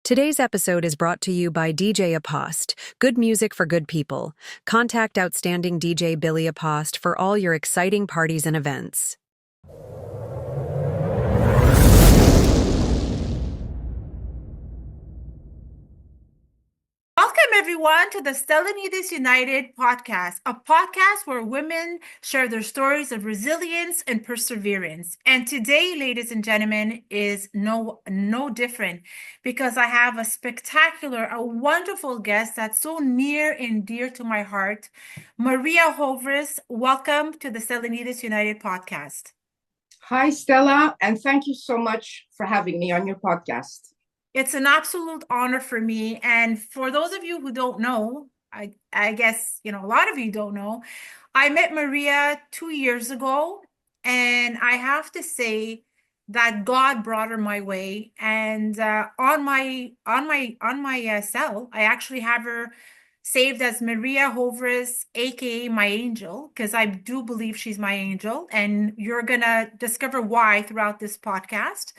Today's episode is brought to you by DJ Apost, good music for good people. Contact Outstanding DJ Billy Apost for all your exciting parties and events. Welcome, everyone, to the Stellanides United podcast, a podcast where women share their stories of resilience and perseverance. And today, ladies and gentlemen, is no different because I have a wonderful guest that's so near and dear to my heart, Maria Hovris. Welcome to the Stellanides United podcast. Hi, Stella, and thank you so much for having me on your podcast. It's an absolute honor for me. And for those of you who don't know, I guess, a lot of you don't know, I met Maria 2 years ago, and I have to say that God brought her my way. And on my cell, I actually have her saved as Maria Hovris, aka my angel, because I do believe she's my angel, and you're gonna discover why throughout this podcast.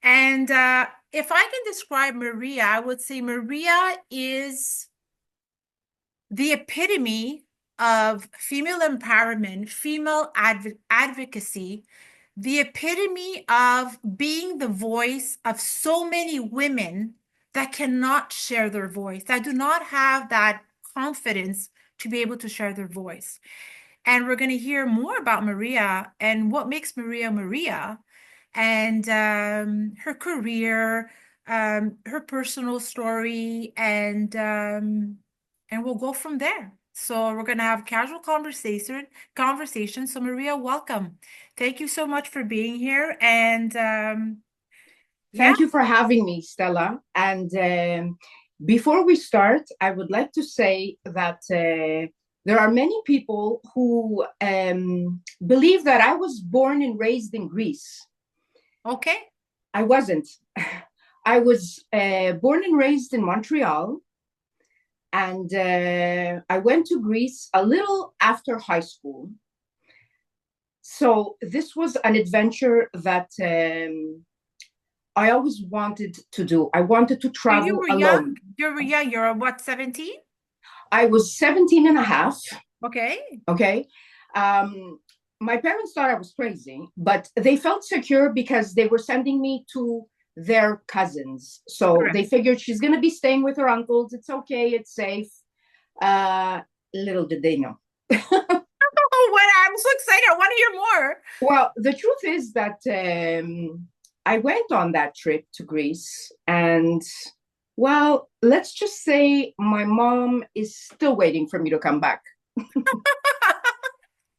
And if I can describe Maria, I would say Maria is the epitome of female empowerment, female advocacy, the epitome of being the voice of so many women that cannot share their voice, that do not have that confidence to be able to share their voice. And we're going to hear more about Maria and what makes Maria Maria, and her career, her personal story, and we'll go from there. So we're gonna have casual conversation. So Maria, welcome. Thank you so much for being here. And Thank you for having me, Stella. And before we start, I would like to say that there are many people who believe that I was born and raised in Greece. Okay. I wasn't. I was born and raised in Montreal, and I went to Greece a little after high school. So this was an adventure that I always wanted to do. I wanted to travel you were alone. Young. You're what, 17? I was 17 and a half. Okay. My parents thought I was crazy, but they felt secure because they were sending me to their cousins. So Correct. They figured she's going to be staying with her uncles. It's okay. It's safe. Little did they know. Oh, I'm so excited. I want to hear more. Well, the truth is that I went on that trip to Greece, and well, let's just say my mom is still waiting for me to come back.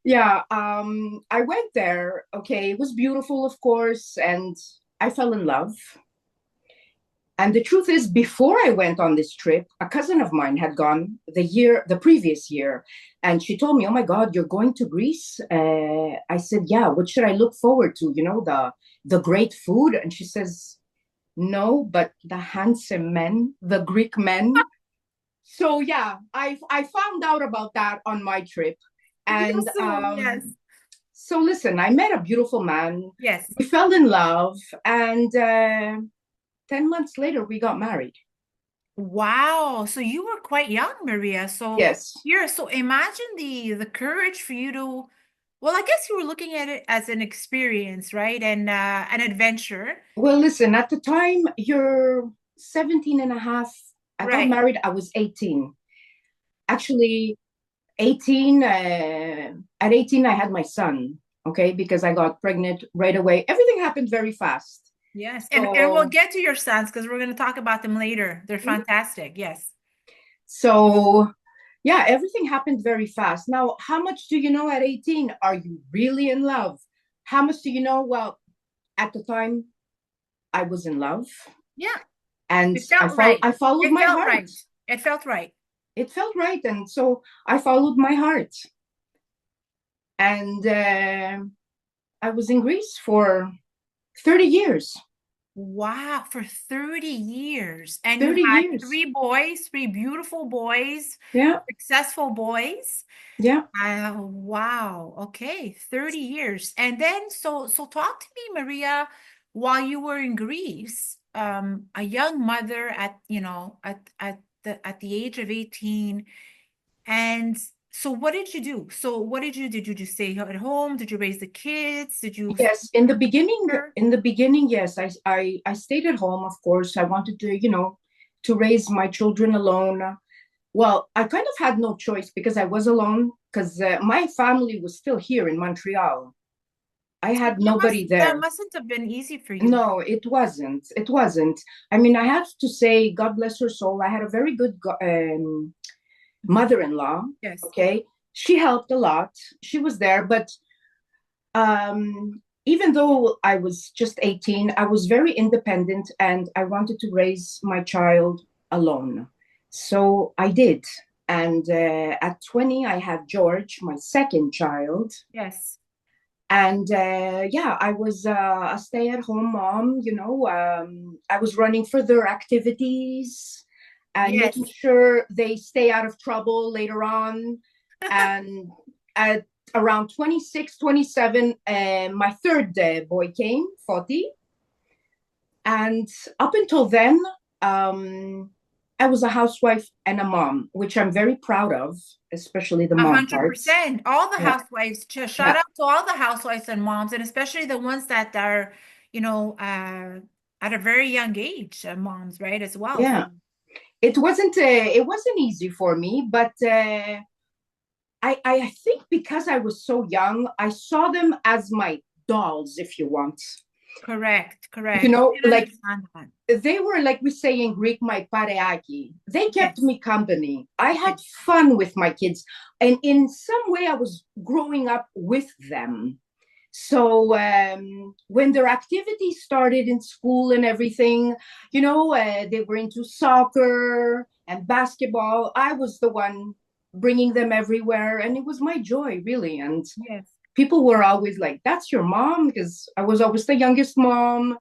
Yeah, I went there. Okay, it was beautiful, of course, and I fell in love. And the truth is, before I went on this trip, a cousin of mine had gone the previous year, and she told me, "Oh my God, you're going to Greece?" I said, "Yeah. What should I look forward to? The great food?" And she says, "No, but the handsome men, the Greek men." So yeah, I found out about that on my trip. And yes. So listen, I met a beautiful man. Yes. We fell in love, and 10 months later, we got married. Wow. So you were quite young, Maria. So Yes. so imagine the courage for you to, well, I guess you were looking at it as an experience, right? And an adventure. Well, listen, at the time, you're 17 and a half. I got Right. married, I was 18. Actually, 18, at 18, I had my son, okay, because I got pregnant right away. Everything happened very fast. Yes. And we'll get to your sons because we're going to talk about them later. They're fantastic. Yes. So, yeah, everything happened very fast. Now, how much do you know at 18? Are you really in love? How much do you know? Well, at the time, I was in love. Yeah. And It felt right. I followed my heart. Right. It felt right. It felt right. And so I followed my heart. And I was in Greece for 30 years. Wow, for 30 years. And 30 you had years. 3 boys, 3 beautiful boys. Yeah. Successful boys. Yeah. Wow. Okay, 30 years. And then so talk to me, Maria, while you were in Greece. a young mother at, at the age of 18. And so what did you do? So what did you do? Did you just stay at home? Did you raise the kids? Did you Yes, in the beginning, yes, I stayed at home, of course. I wanted to, to raise my children alone. Well, I kind of had no choice because I was alone, because my family was still here in Montreal. I so had nobody that there. mustn't have been easy for you. No, it wasn't. It wasn't. I mean, I have to say, God bless her soul. I had a very good mother-in-law. Yes. Okay, she helped a lot. She was there, but even though I was just 18, I was very independent and I wanted to raise my child alone. So I did. And at 20, I had George, my second child. Yes. And yeah, I was a stay-at-home mom, I was running for their activities and Yes. making sure they stay out of trouble later on. And at around 26, 27, my third boy came, 40. And up until then, I was a housewife and a mom, which I'm very proud of, especially the mom parts. 100%. All the Yeah, housewives, shout yeah, out to all the housewives and moms, and especially the ones that are, at a very young age, moms, right, as well. yeah. So It wasn't easy for me, but I think because I was so young, I saw them as my dolls, if you want. correct, You correct. know, I like understand that. they were, like we say in Greek, my pareaki. They kept Yes. me company. I had Yes. fun with my kids. And in some way, I was growing up with them. So when their activities started in school and everything, they were into soccer and basketball. I was the one bringing them everywhere. And it was my joy, really. And Yes. people were always like, that's your mom? Because I was always the youngest mom,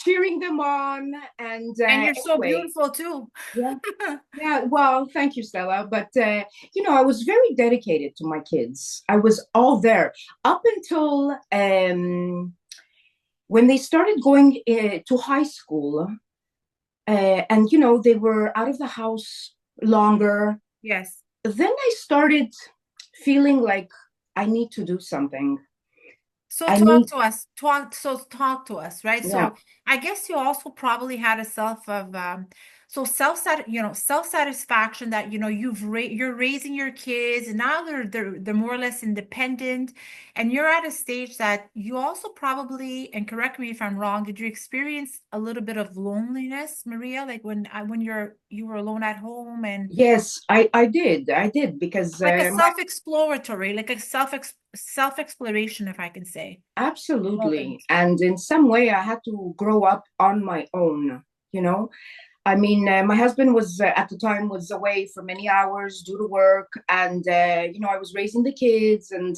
cheering them on. And And you're so anyway, beautiful too. yeah. Yeah, well, thank you, Stella. But, I was very dedicated to my kids. I was all there up until when they started going to high school. And, they were out of the house longer. Yes. Then I started feeling like I need to do something. So I talk need, to us. Talk to us, right? yeah. So I guess you also probably had a self-satisfaction that you're raising your kids and now they're more or less independent, and you're at a stage that you also probably, and correct me if I'm wrong, did you experience a little bit of loneliness, Maria? Like when you were alone at home, and Yes, I did because like a self-exploratory, like a self-exploration, if I can say. absolutely. Moment. And in some way, I had to grow up on my own, you know. I mean, my husband was at the time was away for many hours due to work, and I was raising the kids and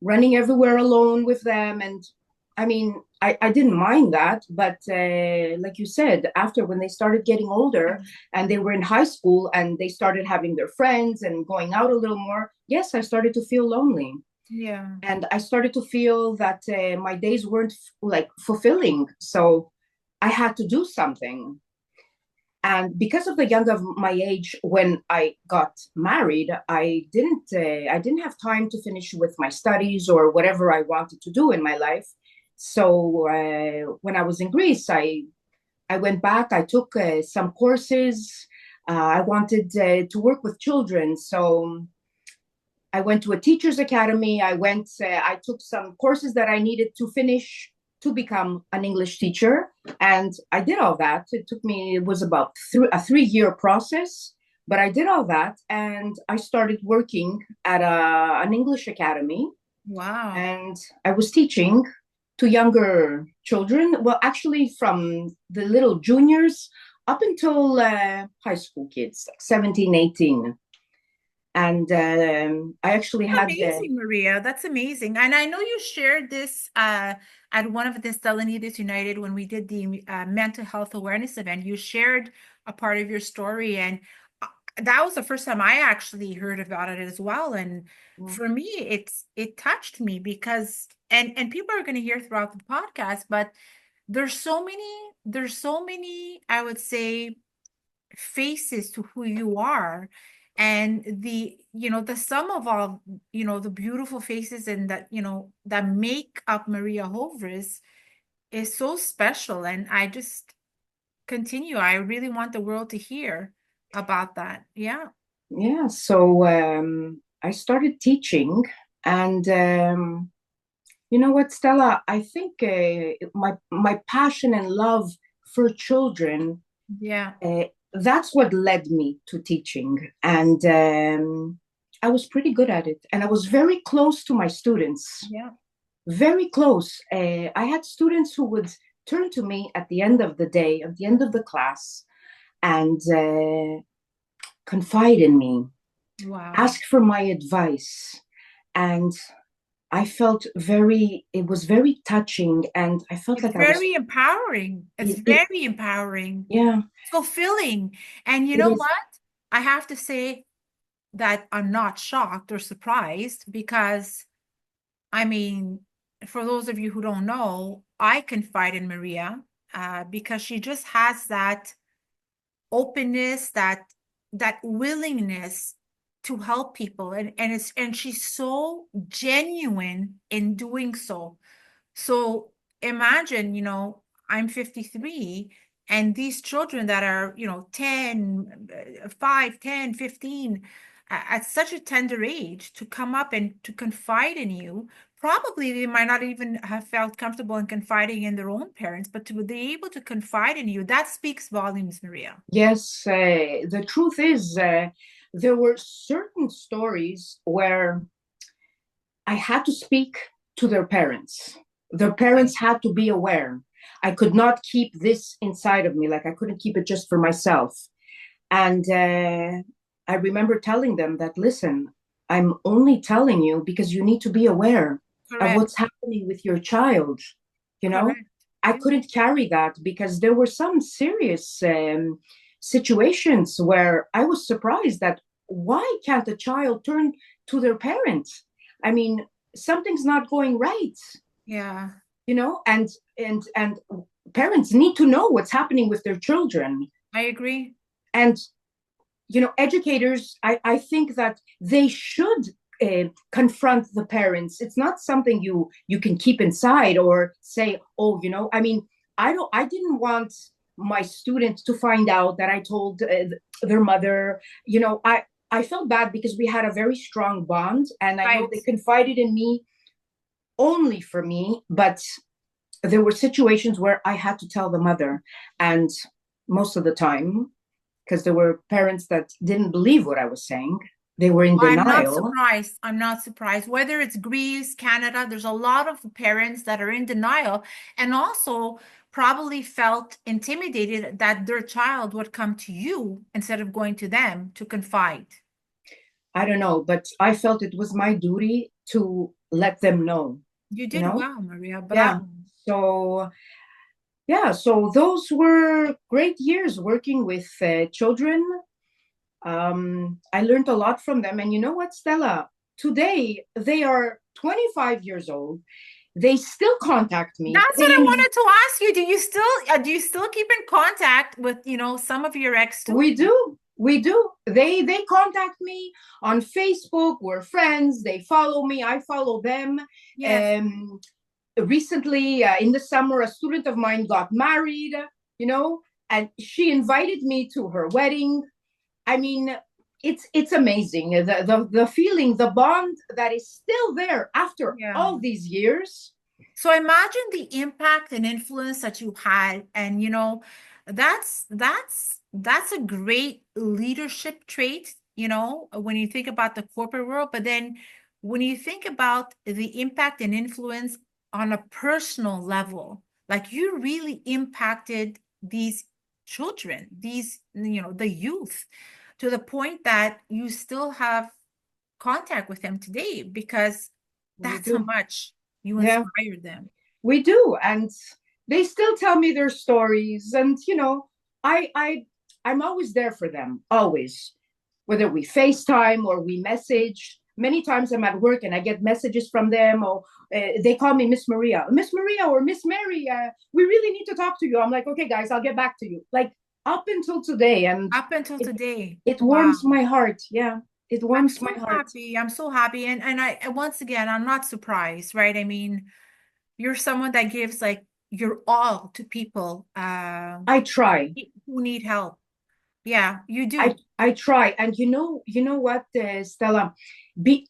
running everywhere alone with them. And I mean, I didn't mind that, but like you said, after when they started getting older and they were in high school and they started having their friends and going out a little more, yes, I started to feel lonely. Yeah. And I started to feel that my days weren't like fulfilling. So I had to do something. And because of the young of my age, when I got married, I didn't have time to finish with my studies or whatever I wanted to do in my life. So when I was in Greece, I went back. I took some courses. I wanted to work with children, so I went to a teacher's academy. I took some courses that I needed to finish to become an English teacher. And I did all that. It was about a 3 year process, but I did all that. And I started working at an English academy. Wow. And I was teaching to younger children. Well, actually, from the little juniors up until high school kids, like 17, 18. And I actually had Amazing, Maria. That's amazing. And I know you shared this at one of the Stellanides United when we did the mental health awareness event. You shared a part of your story, and that was the first time I actually heard about it as well. And for me, it touched me because, and people are going to hear throughout the podcast, but there's so many, I would say, faces to who you are. And the sum of all, the beautiful faces and that make up Maria Hovris is so special. And I just continue. I really want the world to hear about that. Yeah. Yeah. So I started teaching, and you know what, Stella? I think my passion and love for children, Yeah. that's what led me to teaching, and I was pretty good at it, and I was very close to my students. Yeah. Very close. I had students who would turn to me at the end of the day, at the end of the class, and confide in me, Wow. ask for my advice. And I felt it was very touching. And I felt It's like I was, very empowering. It's very empowering. yeah, Fulfilling. And you it know is. what? I have to say that I'm not shocked or surprised because, I mean, for those of you who don't know, I confide in Maria because she just has that openness, that willingness to help people, and she's so genuine in doing so. So imagine, I'm 53, and these children that are, 10, 5, 10, 15, at such a tender age to come up and to confide in you. Probably they might not even have felt comfortable in confiding in their own parents, but to be able to confide in you, that speaks volumes, Maria. Yes, the truth is, there were certain stories where I had to speak to their parents. Their parents had to be aware. I could not keep this inside of me, like I couldn't keep it just for myself. And I remember telling them that, listen, I'm only telling you because you need to be aware of Correct. what's happening with your child. You know, Correct. I Yeah. couldn't carry that because there were some serious situations where I was surprised that why can't a child turn to their parents? I mean, something's not going right, Yeah. and parents need to know what's happening with their children. I agree. And educators, I think that they should confront the parents. It's not something you can keep inside or say, oh, I mean, I didn't want my students to find out that I told their mother. I felt bad because we had a very strong bond, and I know Right. they confided in me only for me, but there were situations where I had to tell the mother, and most of the time, because there were parents that didn't believe what I was saying. They were in I'm not denial. surprised. I'm not surprised. Whether it's Greece, Canada, there's a lot of parents that are in denial and also probably felt intimidated that their child would come to you instead of going to them to confide. I don't know, but I felt it was my duty to let them know, You you did know? well, Maria. Yeah. Bravo. So, yeah, so those were great years working with children. I learned a lot from them. And you know what, Stella? Today, they are 25 years old. They still contact me. That's what I wanted to ask you. Do you still keep in contact with, some of your ex We students? do. We do. They contact me on Facebook. We're friends. They follow me. I follow them. Yes. Recently, in the summer, a student of mine got married, and she invited me to her wedding. I mean, it's amazing. The feeling, the bond that is still there after Yeah. all these years. So imagine the impact and influence that you had, and that's a great leadership trait, when you think about the corporate world, but then when you think about the impact and influence on a personal level, like you really impacted these children, the youth, to the point that you still have contact with them today because We that's how do. much you Yeah, inspired them. we do. And they still tell me their stories. And, I'm always there for them, always. Whether we FaceTime or we message, many times I'm at work and I get messages from them, or they call me Miss Maria, or Miss Mary. We really need to talk to you. I'm like, okay, guys, I'll get back to you. Like up until today, and Up until it, today. it Wow. warms my heart. Yeah, it I'm warms my so heart. happy. I'm so happy. And once again, I'm not surprised, right? I mean, you're someone that gives like your all to people I try. who need help. Yeah, you I do. I try, and you know what, Stella,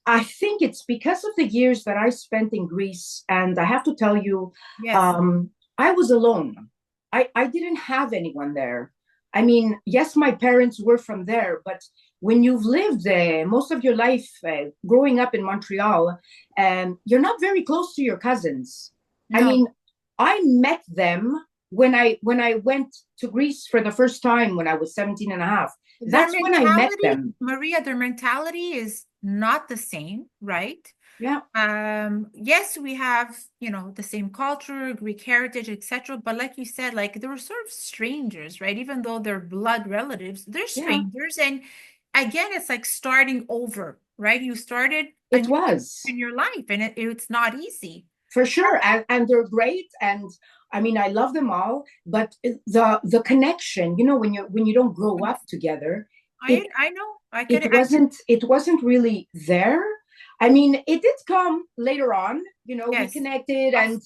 I think it's because of the years that I spent in Greece, and I have to tell you, Yes. I was alone. I didn't have anyone there. I mean, yes, my parents were from there, but when you've lived most of your life growing up in Montreal, you're not very close to your cousins. I No. mean, I met them when I went to Greece for the first time when I was 17 and a half. Their That's when I met mentality, them. Maria, their mentality is not the same, right? Yeah. Yes, we have, the same culture, Greek heritage, etc. But like you said, like they were sort of strangers, right? Even though they're blood relatives, they're Yeah, strangers. And again, it's like starting over, right? You started a it new was in your life, and it's not easy. for sure. And they're great. And I mean, I love them all, but the connection, when you don't grow up together, it I know. it wasn't really there. I mean, it did come later on, we Yes, connected of and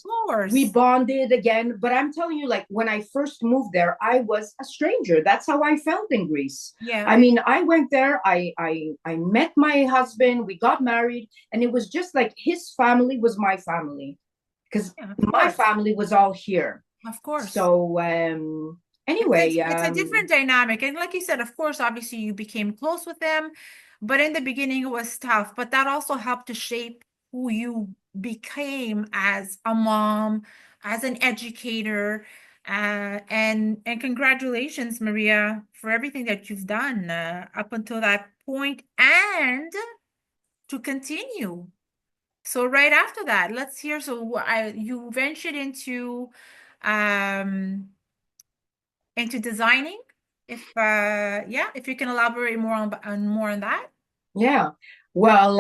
we course. bonded again. But I'm telling you, like when I first moved there, I was a stranger. That's how I felt in Greece. Yeah, I mean, I went there, I met my husband, we got married, and it was just like his family was my family because yeah, of my course. family was all here. Of course. So It's anyway, it's a different dynamic. And like you said, of course, obviously you became close with them, but in the beginning it was tough. But that also helped to shape who you became as a mom, as an educator. And congratulations, Maria, for everything that you've done up until that point and to continue. So right after that, let's hear. So you ventured um into designing. If you can elaborate more on that. yeah. Well,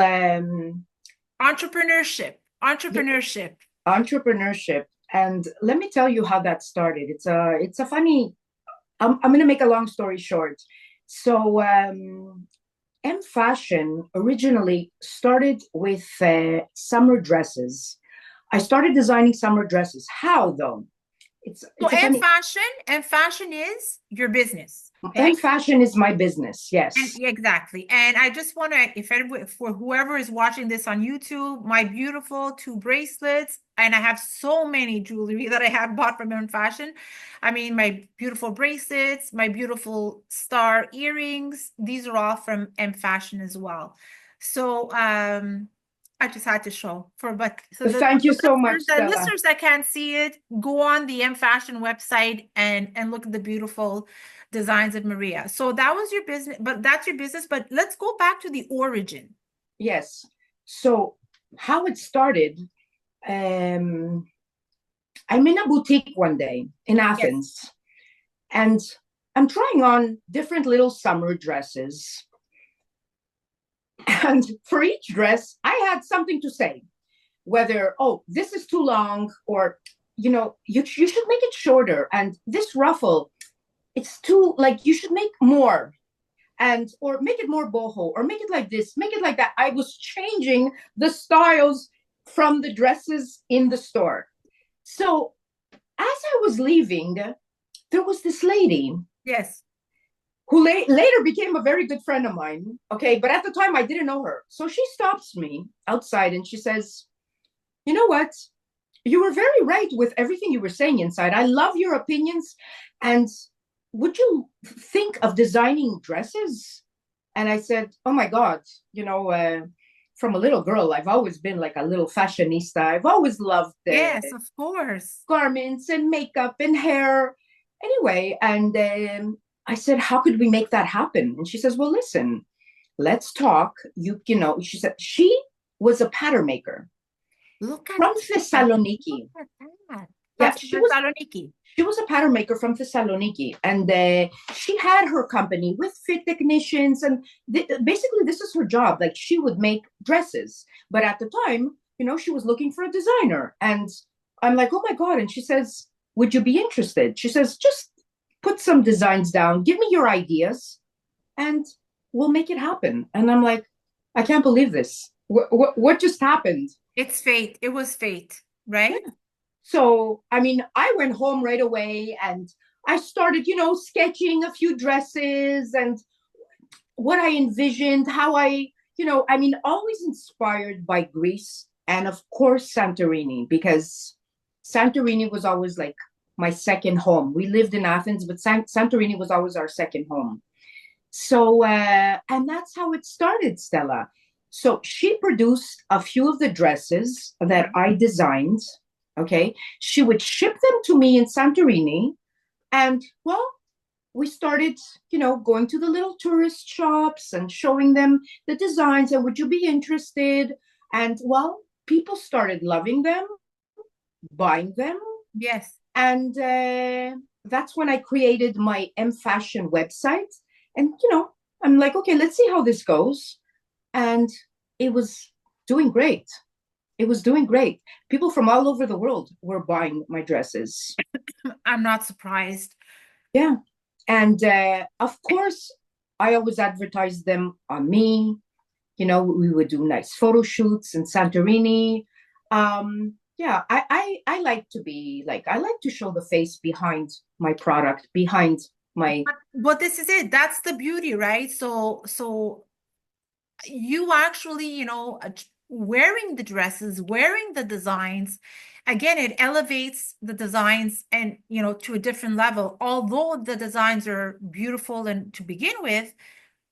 Entrepreneurship. Entrepreneurship. entrepreneurship, and let me tell you how that started. It's a funny. I'm going to make a long story short. So M Fashion originally started with summer dresses. I started designing summer dresses. How though? it's So it's a funny. and fashion is your business. M Okay. Fashion is my business, And yes. yeah, exactly. And I just want to, for whoever is watching this on YouTube, my beautiful two bracelets, and I have so many jewelry that I have bought from M Fashion. I mean, my beautiful bracelets, my beautiful star earrings, these are all from M Fashion as well. So, I just had to show but so Thank you so much, the Stella. listeners that can't see it, go on the M Fashion website and look at the beautiful designs of Maria. So that was your business, but that's your business. But let's go back to the origin. Yes. So how it started, um, I'm in a boutique one day in Yes. Athens, and I'm trying on different little summer dresses. And for each dress, I had something to say, whether, oh, this is too long, or, you should make it shorter. And this ruffle, it's too, like, you should make more. And, or make it more boho, or make it like this, make it like that. I was changing the styles from the dresses in the store. So as I was leaving, there was this lady Yes. who later became a very good friend of mine. Okay. But at the time, I didn't know her. So she stops me outside and she says, you know what? You were very right with everything you were saying inside. I love your opinions. And would you think of designing dresses? And I said, oh my God, from a little girl, I've always been like a little fashionista. I've always loved Yes, of course. garments and makeup and hair. Anyway, and I said, how could we make that happen? And she says, well, listen, let's talk. She said she was a pattern maker Look at from that. Thessaloniki. Look at that. Yeah, From Thessaloniki. she was a pattern maker from Thessaloniki, and she had her company with fit technicians, and basically this is her job. Like she would make dresses, but at the time, she was looking for a designer, and I'm like, oh my god! And she says, "Would you be interested?" She says, "Just put some designs down, give me your ideas, and we'll make it happen." And I'm like, I can't believe this. What just happened? It's fate. It was fate, right? Yeah. So, I mean, I went home right away and I started, sketching a few dresses and what I envisioned, how I mean, always inspired by Greece and, of course, Santorini, because Santorini was always like my second home. We lived in Athens, but Santorini was always our second home. So, and that's how it started, Stella. So she produced a few of the dresses that I designed. Okay. She would ship them to me in Santorini. And well, we started, going to the little tourist shops and showing them the designs. And would you be interested? And well, people started loving them, buying them. Yes. And that's when I created my M Fashion website. And, I'm like, okay, let's see how this goes. And it was doing great. It was doing great. People from all over the world were buying my dresses. I'm not surprised. Yeah. And of course, I always advertised them on me. We would do nice photo shoots in Santorini. Yeah, I like to be like, I like to show the face behind my product, behind my. But this is it. That's the beauty, right? So you actually, wearing the dresses, wearing the designs, again, it elevates the designs and, to a different level. Although the designs are beautiful and to begin with,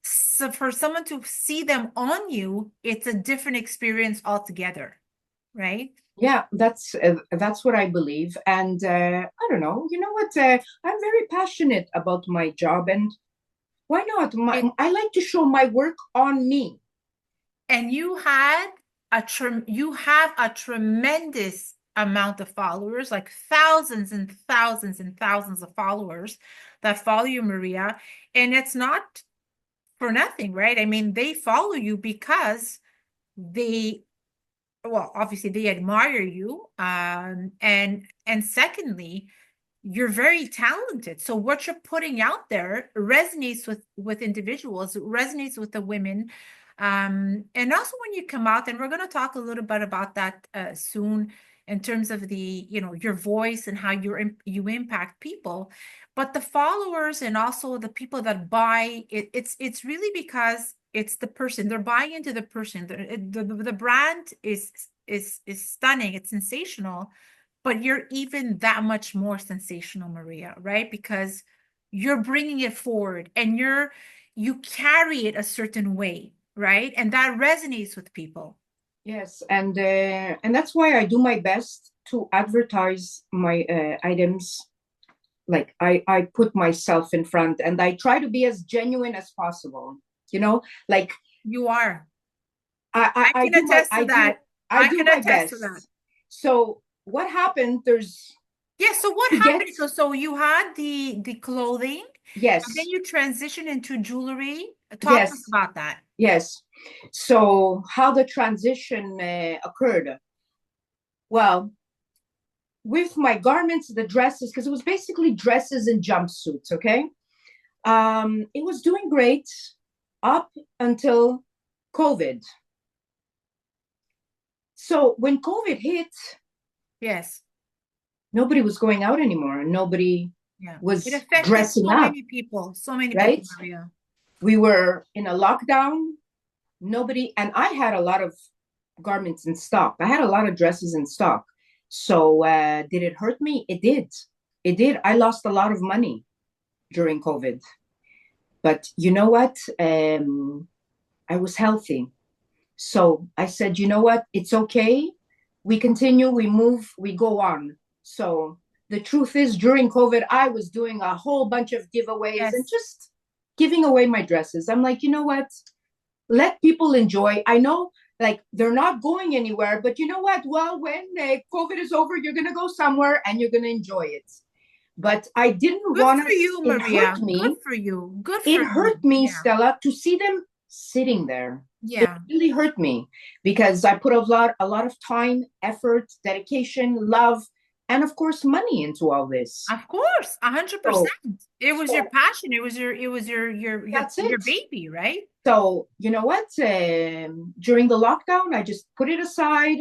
so for someone to see them on you, it's a different experience altogether, right? Yeah, that's what I believe. And I don't know, you know what? I'm very passionate about my job, and why not? I like to show my work on me. And you have a tremendous amount of followers, like thousands and thousands and thousands of followers that follow you, Maria. And it's not for nothing, right? I mean, they follow you because obviously they admire you. And secondly, you're very talented. So what you're putting out there resonates with individuals, resonates with the women. And also when you come out, and we're going to talk a little bit about that soon in terms of the, your voice and how you impact people. But the followers and also the people that buy, it's really because it's the person. They're buying into the person. The brand is stunning. It's sensational. But you're even that much more sensational, Maria, right? Because you're bringing it forward and you carry it a certain way, right? And that resonates with people. Yes, and that's why I do my best to advertise my items. Like I put myself in front, and I try to be as genuine as possible. Like you are. I can attest to that. I do my best. So what happened? So what happened? So you had the clothing. Yes. And then you transition into jewelry. Talk to us about that. Yes. So how the transition occurred? Well, with my garments, the dresses, because it was basically dresses and jumpsuits. Okay. It was doing great up until COVID. So when COVID hit, yes, nobody was going out anymore. Nobody was it affected dressing up. So many right? people, Maria. We were in a lockdown. And I had a lot of garments in stock. I had a lot of dresses in stock. So did it hurt me? It did. It did. I lost a lot of money during COVID. But you know what? I was healthy. So I said, you know what? It's okay. We continue, we move, we go on. So the truth is, during COVID, I was doing a whole bunch of giveaways and just giving away my dresses. I'm like, you know what? Let people enjoy. I know like they're not going anywhere. But you know what? Well, when COVID is over, you're going to go somewhere and you're going to enjoy it. But I didn't Good want for to, you, it hurt Maria. Good me. for you. Good It for you. hurt me, Yeah. Stella, to see them sitting there. It Yeah. really hurt me because I put a lot of time, effort, dedication, love, and of course, money into all this. Of course, 100%. So, It was your so passion. It was your that's it. baby, right? So, you know what? During the lockdown, I just put it aside.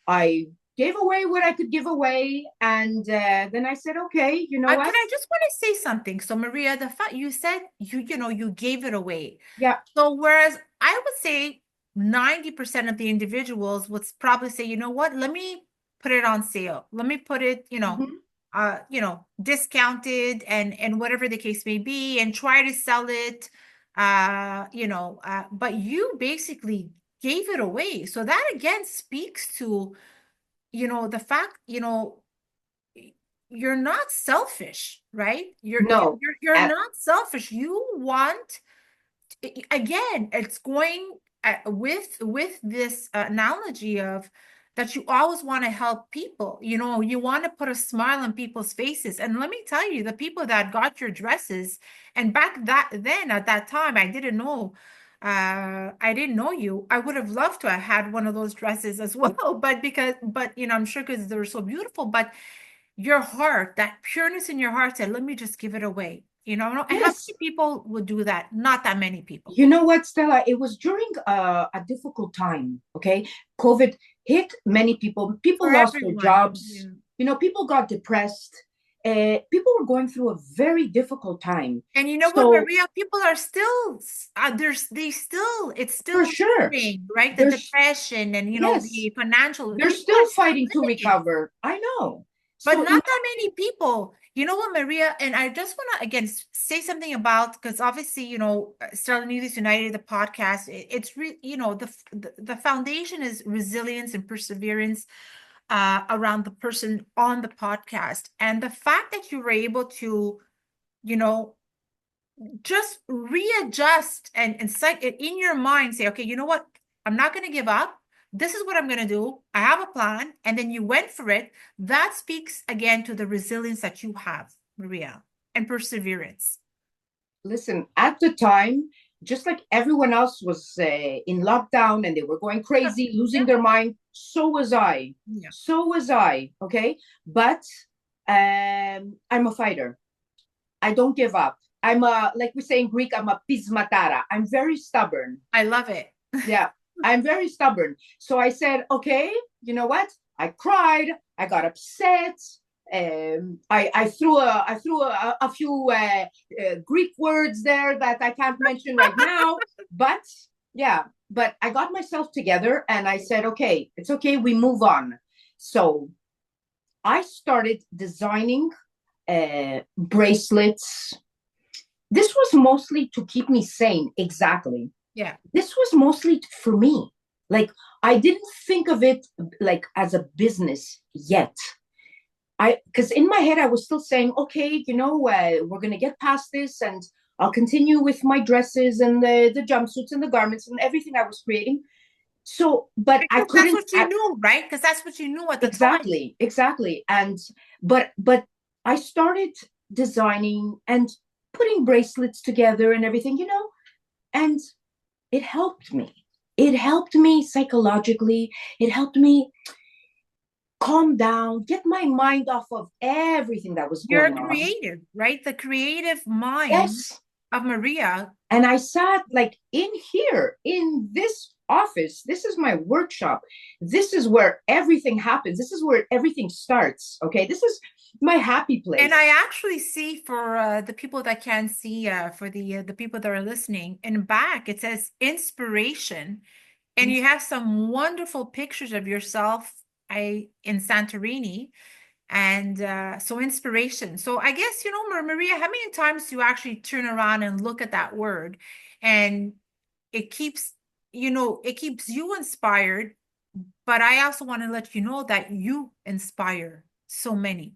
I gave away what I could give away. And then I said, okay, you know Can what? I just want to say something? So, Maria, the fact you said you gave it away. Yeah. So, whereas I would say 90% of the individuals would probably say, you know what, let me put it on sale. Let me put it, Mhm. discounted and whatever the case may be, and try to sell it. But you basically gave it away. So that again speaks to, the fact, you're not selfish, right? You're No. you're you're Uh, not selfish. You want, again, it's going with this analogy of that you always want to help people. You want to put a smile on people's faces. And let me tell you, the people that got your dresses, and back then at that time, I didn't know you. I would have loved to have had one of those dresses as well, but I'm sure because they were so beautiful. But your heart, that pureness in your heart said, let me just give it away. And how yes. many people would do that? Not that many people. You know what, Stella? It was during a difficult time. Okay. COVID hit many people. People For lost their everyone. jobs. Yeah. People got depressed. People were going through a very difficult time. And you know what, So, Maria? People are still, it's for still sure, living, right? The there's, depression and, yes, the financial, they're people are still still fighting to living it. recover. I know. But So, not that many people. You know what, Maria? And I just want to again say something about, because obviously, Sterling News United, the podcast, it's the foundation is resilience and perseverance around the person on the podcast, and the fact that you were able to, you know, just readjust and set it in your mind, say, okay, you know what? I'm not going to give up. This is what I'm going to do. I have a plan. And then you went for it. That speaks again to the resilience that you have, Maria, and perseverance. listen, at the time, just like everyone else was in lockdown and they were going Yeah. crazy, losing Yeah. their mind, so was I. Yeah. So was I. Okay. But I'm a fighter. I don't give up. Like we say in Greek, I'm a pismatara. I'm very stubborn. I love it. Yeah, I'm very stubborn. So I said, okay, you know what? I cried. I got upset. I threw a few Greek words there that I can't mention right now. But yeah, but I got myself together and I said, okay, it's okay. We move on. So I started designing bracelets. This was mostly to keep me sane. Exactly. Yeah. This was mostly for me. Like, I didn't think of it like as a business yet. Because in my head I was still saying, okay, we're gonna get past this, and I'll continue with my dresses and the jumpsuits and the garments and everything I was creating. So, but I Because that's couldn't. what you knew, right? Because that's what you knew at the time. Exactly. And but I started designing and putting bracelets together and everything, and it helped me. It helped me psychologically. It helped me calm down, get my mind off of everything that was You're going on. creative, right? The creative mind Yes. of Maria. And I sat like in here, in this office. This is my workshop. This is where everything happens. This is where everything starts. Okay. This is my happy place. And I actually see, for the people that can see, for the people that are listening, in back, it says inspiration. And you have some wonderful pictures of yourself in Santorini. And so inspiration. So I guess, Maria, how many times do you actually turn around and look at that word, and it keeps, it keeps you inspired, but I also want to let you know that you inspire so many.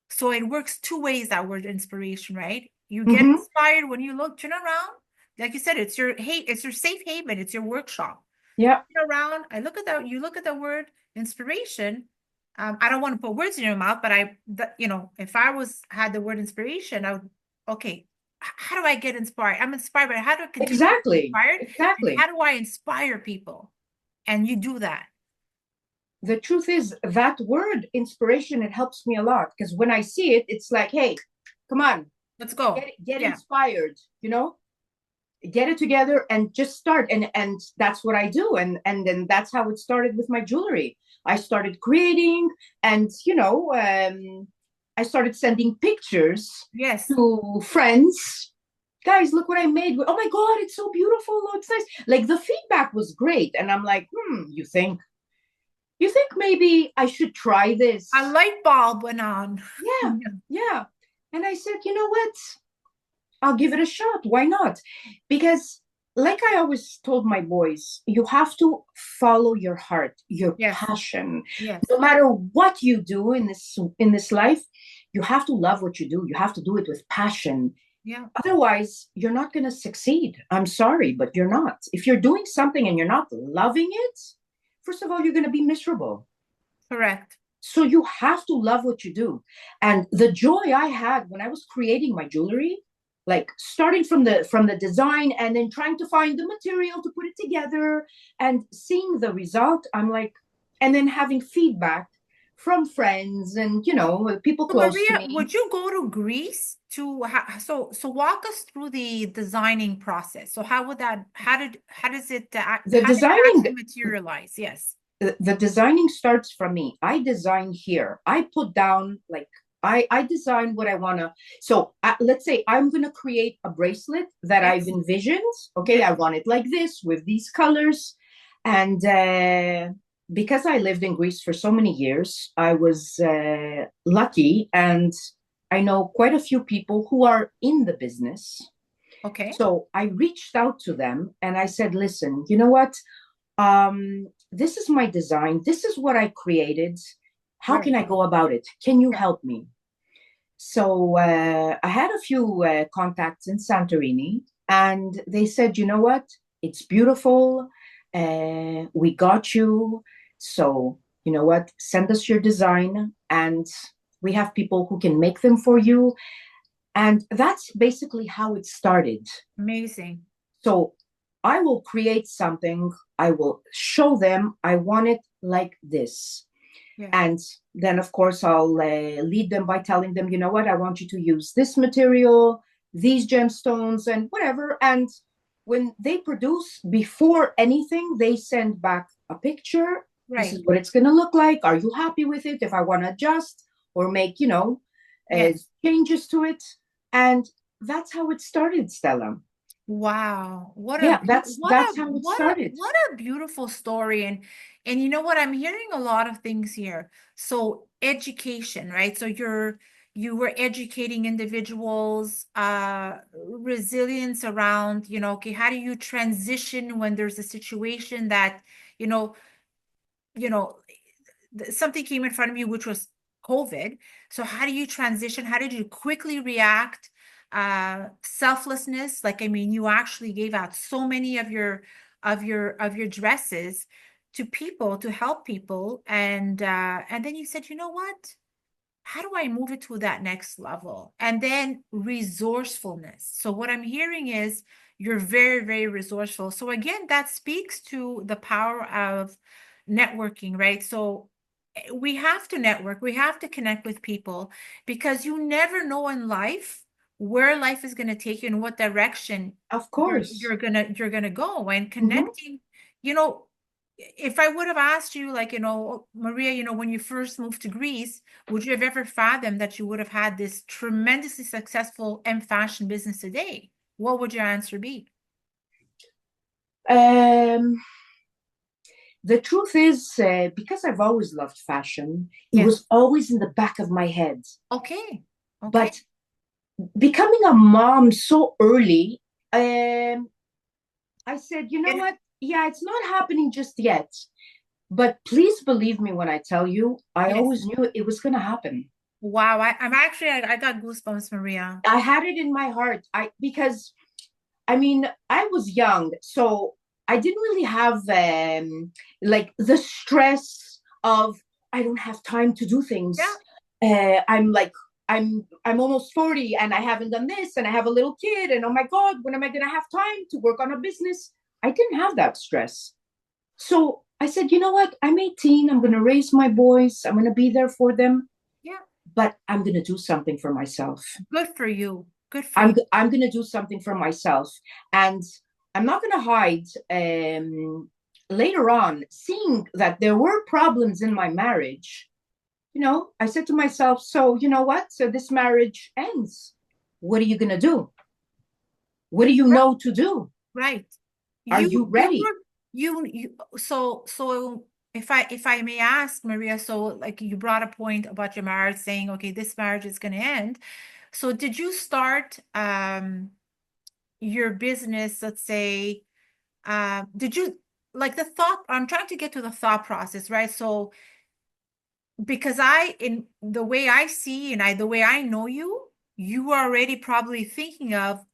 So it works two ways, that word inspiration, right? You get inspired when you turn around. Like you said, it's your safe haven, it's your workshop. Yeah. Around, I look at that, you look at the word inspiration. I don't want to put words in your mouth, but if I had the word inspiration, I would, okay, how do I get inspired? I'm inspired, but how do I continue to be Exactly. inspired? And Exactly. how do I inspire people? And you do that. The truth is that word inspiration, it helps me a lot because when I see it, it's like, hey, come on, Let's go. get Yeah. inspired, get it together and just start. And that's what I do. And then that's how it started with my jewelry. I started creating and, I started sending pictures Yes. to friends. Guys, look what I made. Oh my God, it's so beautiful. Oh, it's nice. Like the feedback was great. And I'm like, you think maybe I should try this? A light bulb went on. Yeah, yeah. And I said, you know what? I'll give it a shot. Why not? Because, like I always told my boys, you have to follow your heart, your Yes. passion. Yes. No matter what you do in this life, you have to love what you do. You have to do it with passion. Yeah. Otherwise, you're not going to succeed. I'm sorry, but you're not. If you're doing something and you're not loving it, first of all, you're going to be miserable. Correct. So you have to love what you do. And the joy I had when I was creating my jewelry, like starting from the design and then trying to find the material to put it together and seeing the result, I'm like, and then having feedback from friends and people So close to Maria, me. would you go to Greece to so walk us through the designing process. So how does it The how did it actually designing materialize? Yes. the designing starts from me. I design here. I put down like I design what I want to. So let's say I'm going to create a bracelet that I've Yes. envisioned. Okay, Yes. I want it like this with these colors. And because I lived in Greece for so many years, I was lucky and I know quite a few people who are in the business. Okay. So I reached out to them and I said, listen, you know what? This is my design. This is what I created. How Right. can I go about it? Can you Yeah. help me? So I had a few contacts in Santorini, and they said, you know what? It's beautiful. We got you. So, you know what? Send us your design, and we have people who can make them for you. And that's basically how it started. Amazing. So I will create something, I will show them, I want it like this. Yeah. And then, of course, I'll lead them by telling them, you know what, I want you to use this material, these gemstones, and whatever. And when they produce, before anything, they send back a picture. This Right. is what it's going to look like. Are you happy with it? If I want to adjust or make, Yes. changes to it. And that's how it started, Stella. Wow. Yeah, that's how it started. What a beautiful story. And you know what? I'm hearing a lot of things here. So education, right? So you were educating individuals, resilience around, okay, how do you transition when there's a situation that, you know, you know, something came in front of you, which was COVID. So how do you transition? How did you quickly react? Selflessness. Like, I mean, you actually gave out so many of your dresses to people to help people. And then you said, you know what? How do I move it to that next level? And then resourcefulness. So what I'm hearing is you're very, very resourceful. So again, that speaks to the power of networking, right? So we have to network, we have to connect with people because you never know in life where life is going to take you and what direction Of you're course. you're gonna go. And Mhm. connecting, you know, if I would have asked you, like, Maria, when you first moved to Greece, would you have ever fathomed that you would have had this tremendously successful M fashion business today? What would your answer be? Um, the truth is, because I've always loved fashion, it Yes. was always in the back of my head. Okay. Okay. But becoming a mom so early, I said, you know It, what? Yeah, it's not happening just yet. But please believe me when I tell you, I yes. always knew it was going to happen. Wow. I got goosebumps, Maria. I had it in my heart. Because I mean, I was young, so I didn't really have like the stress of I don't have time to do things. Yeah. I'm like I'm almost 40 and I haven't done this and I have a little kid and oh my God, when am I gonna have time to work on a business? I didn't have that stress. So I said, you know what? I'm 18. I'm gonna raise my boys. I'm gonna be there for them, Yeah. but I'm gonna do something for myself. Good for you. Good for you. I'm gonna do something for myself, and I'm not gonna hide. Later on, seeing that there were problems in my marriage, I said to myself, so you know what? So this marriage ends. What are you gonna do? What do you know to do? Right. Are you ready? So if I may ask, Maria, so like you brought a point about your marriage saying, okay, this marriage is going to end. So did you start your business, let's say, did you like the thought, I'm trying to get to the thought process, right? So because in the way I see and the way I know you, you are already probably thinking of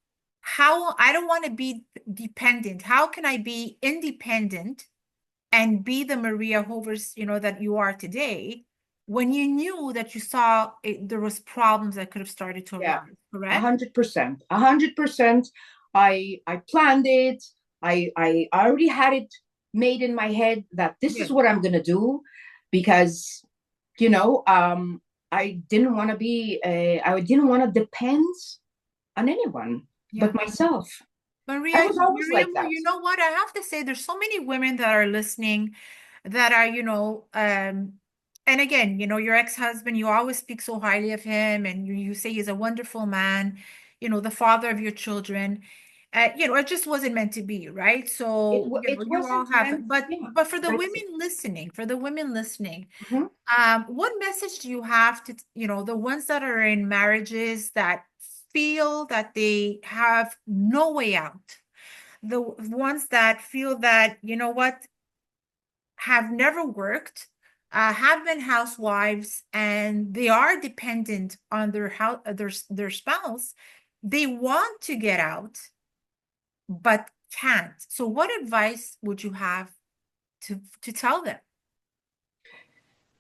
how I don't want to be dependent. How can I be independent and be the Maria Hovris, that you are today, when you knew that you saw there was problems that could have started to arise, correct? 100%. 100%. I planned it. I already had it made in my head that this is what I'm gonna do because I didn't want to I didn't want to depend on anyone but myself. Maria, I was always like that. you know what? I have to say, there's so many women that are listening that are, and again, your ex-husband, you always speak so highly of him, and you say he's a wonderful man, the father of your children. It just wasn't meant to be, right? So, It you all wasn't have, meant, yeah, but for the but women listening, mhm. what message do you have to, the ones that are in marriages that feel that they have no way out? The ones that feel that, what, have never worked, have been housewives, and they are dependent on their house, their spouse. They want to get out, but can't. So, what advice would you have to tell them?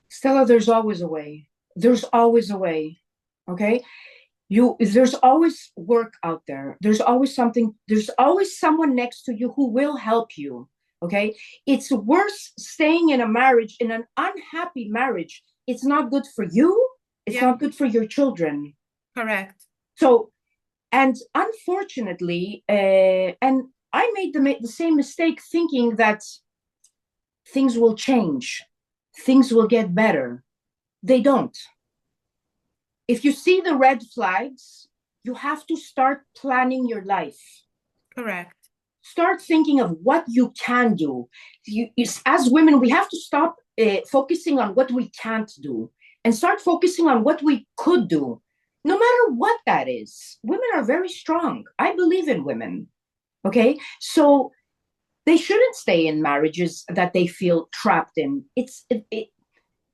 Stella, there's always a way. There's always a way. Okay. There's always work out there. There's always something, there's always someone next to you who will help you. Okay. It's worse staying in a marriage, in an unhappy marriage. It's not good for you. It's not good for your children. Correct. So, and unfortunately, and I made the same mistake thinking that things will change, things will get better. They don't. If you see the red flags, you have to start planning your life. Correct. Start thinking of what you can do. As women, we have to stop focusing on what we can't do and start focusing on what we could do, no matter what that is. Women are very strong. I believe in women. Okay? So they shouldn't stay in marriages that they feel trapped in.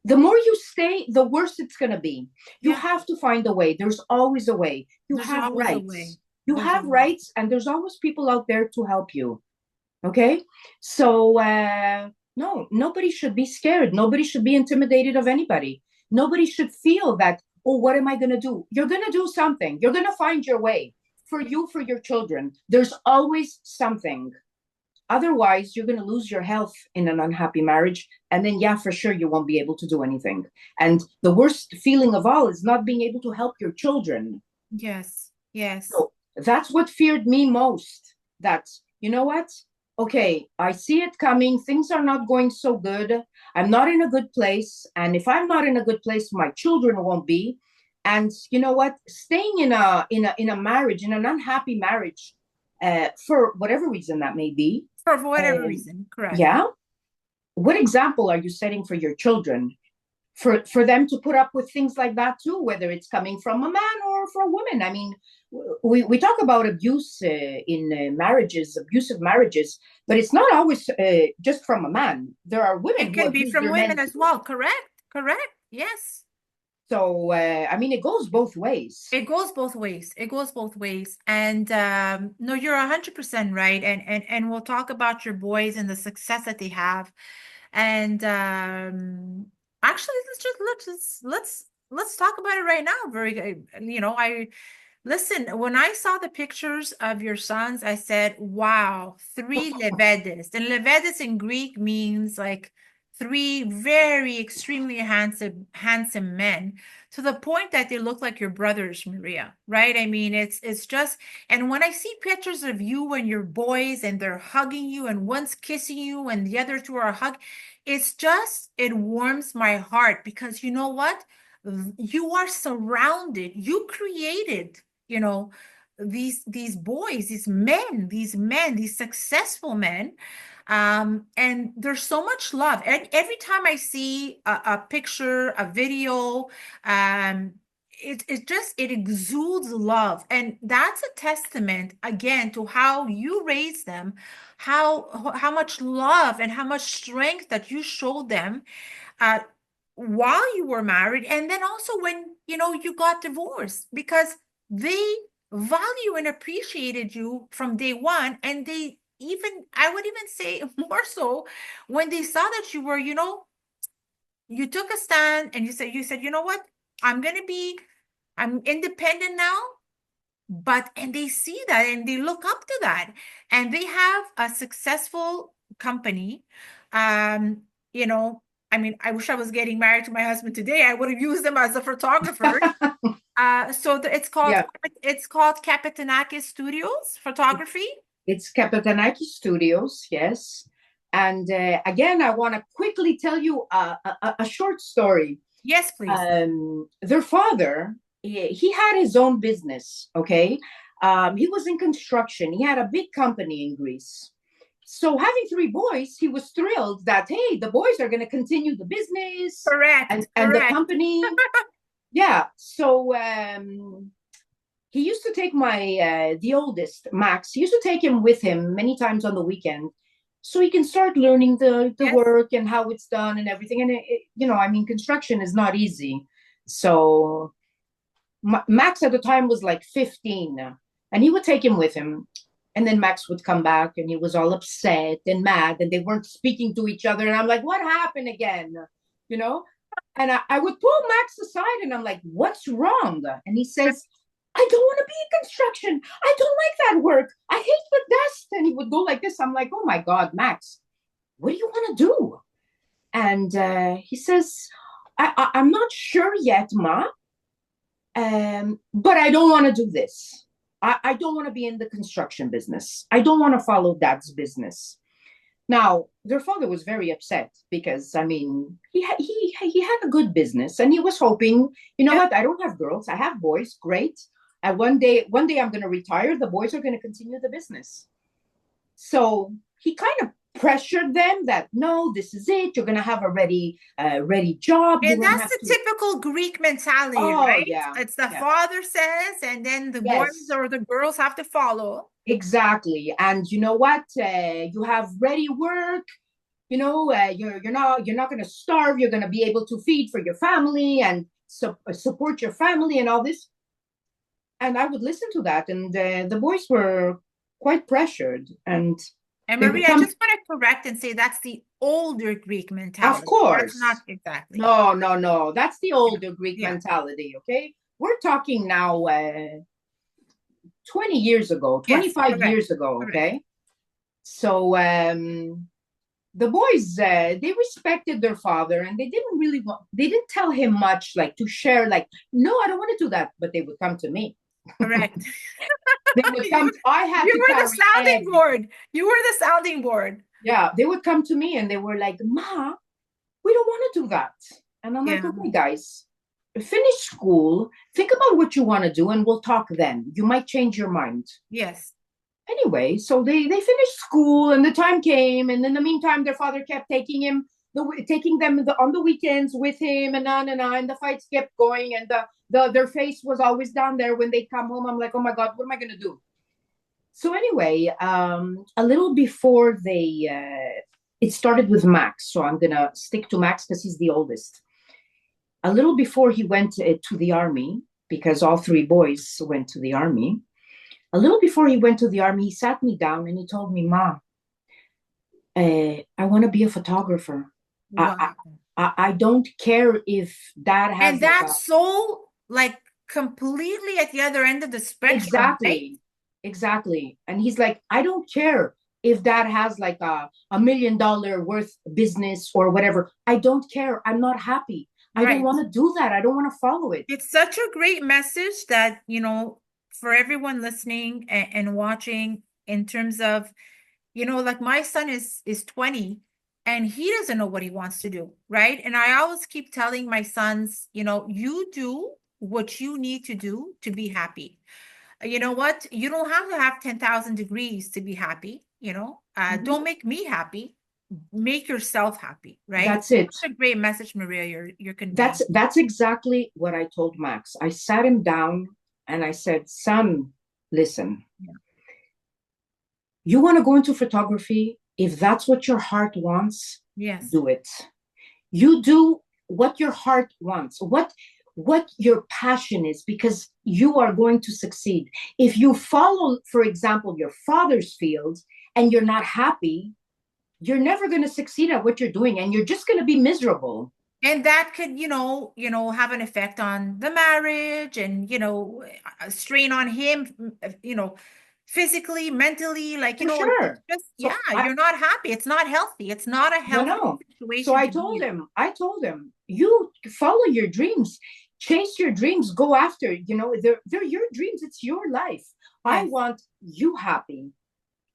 The more you stay, the worse it's going to be. You have to find a way. There's always a way. You have rights. You have rights, and there's always people out there to help you. Okay? So, no, nobody should be scared. Nobody should be intimidated of anybody. Nobody should feel that, oh, what am I going to do? You're going to do something. You're going to find your way for you, for your children. There's always something. Otherwise, you're going to lose your health in an unhappy marriage. And then, yeah, for sure, you won't be able to do anything. And the worst feeling of all is not being able to help your children. Yes, yes. So that's what feared me most. That, you know what? Okay, I see it coming. Things are not going so good. I'm not in a good place. And if I'm not in a good place, my children won't be. And you know what? Staying in a marriage, in an unhappy marriage, for whatever reason that may be. For whatever reason, correct. Yeah. What example are you setting for your children? For them to put up with things like that too, whether it's coming from a man or from a woman. I mean, we talk about abuse in marriages, abusive marriages, but it's not always just from a man. There are women. It can be from women as well. Correct. Correct. Yes. So, I mean, it goes both ways. It goes both ways. It goes both ways. And no, you're 100% right. And we'll talk about your boys and the success that they have. And actually, let's talk about it right now. Very good. I listen, when I saw the pictures of your sons, I said, wow, three levedes. And levedes in Greek means like three very extremely handsome men, to the point that they look like your brothers, Maria, right? I mean, it's just, and when I see pictures of you and your boys and they're hugging you and one's kissing you and the other two are hugging, it's just, it warms my heart, because you know what? You are surrounded, you created, you know, these boys, these successful men, and there's so much love. And every time I see a picture, a video, um it exudes love, and that's a testament again to how you raised them, how much love and how much strength that you showed them uh while you were married, and then also when you got divorced, because they value and appreciated you from day one. And they even, I would even say more so, when they saw that you took a stand and you said, you know what, I'm independent now. And they see that and they look up to that, and they have a successful company. um you know I mean, I wish I was getting married to my husband today. I would have used him as a photographer. Yeah, It's called Kapitanakis Studios Photography. it's Kapitanaki Studios, yes. And again, I want to quickly tell you a short story. Yes, please. Their father, he had his own business, okay? He was in construction. He had a big company in Greece. So having three boys, he was thrilled that, hey, the boys are going to continue the business and the company. Yeah. So he used to take the oldest, Max, he used to take him with him many times on the weekend, so he can start learning the Yes. work and how it's done and everything. And I mean, construction is not easy. So Max at the time was like 15, and he would take him with him. And then Max would come back and he was all upset and mad, and they weren't speaking to each other. And I'm like, what happened again? You know? And I would pull Max aside and I'm like, what's wrong? And he says, I don't want to be in construction. I don't like that work. I hate the dust. And he would go like this. I'm like, oh my God, Max, what do you want to do? And he says, I'm not sure yet, Ma, but I don't want to do this. I don't want to be in the construction business. I don't want to follow Dad's business. Now, their father was very upset because, I mean, he had a good business, and he was hoping, what? I don't have girls. I have boys. Great. And one day I'm going to retire. The boys are going to continue the business. So he kind of pressured them that, no, this is it. You're going to have a ready job. And that's the typical Greek mentality, right? Yeah, it's the father says, and then the boys or the girls have to follow. Exactly. And you know what? You have ready work. You're not going to starve. You're going to be able to feed for your family and support your family and all this. And I would listen to that, and the boys were quite pressured. And Maria, I just want to correct and say that's the older Greek mentality. Of course. That's not exactly. No. That's the older Greek mentality, okay? We're talking now 20 years ago, 25 years ago, okay? So the boys, they respected their father, and they didn't tell him much, like to share, like, no, I don't want to do that, but they would come to me. Correct. They would come. You were the sounding board. You were the sounding board. Yeah, they would come to me and they were like, Ma, we don't want to do that. And I'm like, okay, guys, finish school, think about what you want to do, and we'll talk then. You might change your mind. Yes. Anyway, so they finished school, and the time came, and in the meantime, their father kept taking them on the weekends with him, and on, and the fights kept going, and their face was always down there when they come home. I'm like, oh my God, what am I going to do? So anyway, a little before it started with Max. So I'm going to stick to Max because he's the oldest. a little before he went to the army, because all three boys went to the army, a little before he went to the army, he sat me down and he told me, Ma, I want to be a photographer. Wow. I don't care if Dad has And that's so like completely at the other end of the spectrum, exactly, right? exactly. And he's like, I don't care if Dad has like $1 million worth business or whatever. I don't care. I'm not happy. I don't Right. want to do that. I don't want to follow it. It's such a great message that, for everyone listening and watching, in terms of, like my son is 20 and he doesn't know what he wants to do, right? And I always keep telling my sons, you do what you need to do to be happy. You know what? You don't have to have 10,000 degrees to be happy, Don't make me happy. Make yourself happy, right? That's it. That's a great message, Maria, you're conveying. That's exactly what I told Max. I sat him down and I said, son, listen, you want to go into photography? If that's what your heart wants, Yes. do it. You do what your heart wants, what your passion is, because you are going to succeed. If you follow, for example, your father's field and you're not happy, you're never going to succeed at what you're doing and you're just going to be miserable. And that could, have an effect on the marriage and, a strain on him, physically, mentally, like, For sure. just, So you're not happy. It's not healthy. It's not a healthy no. So situation to be in. I told him, you follow your dreams, chase your dreams, go after, they're your dreams. It's your life. I Yes. want you happy.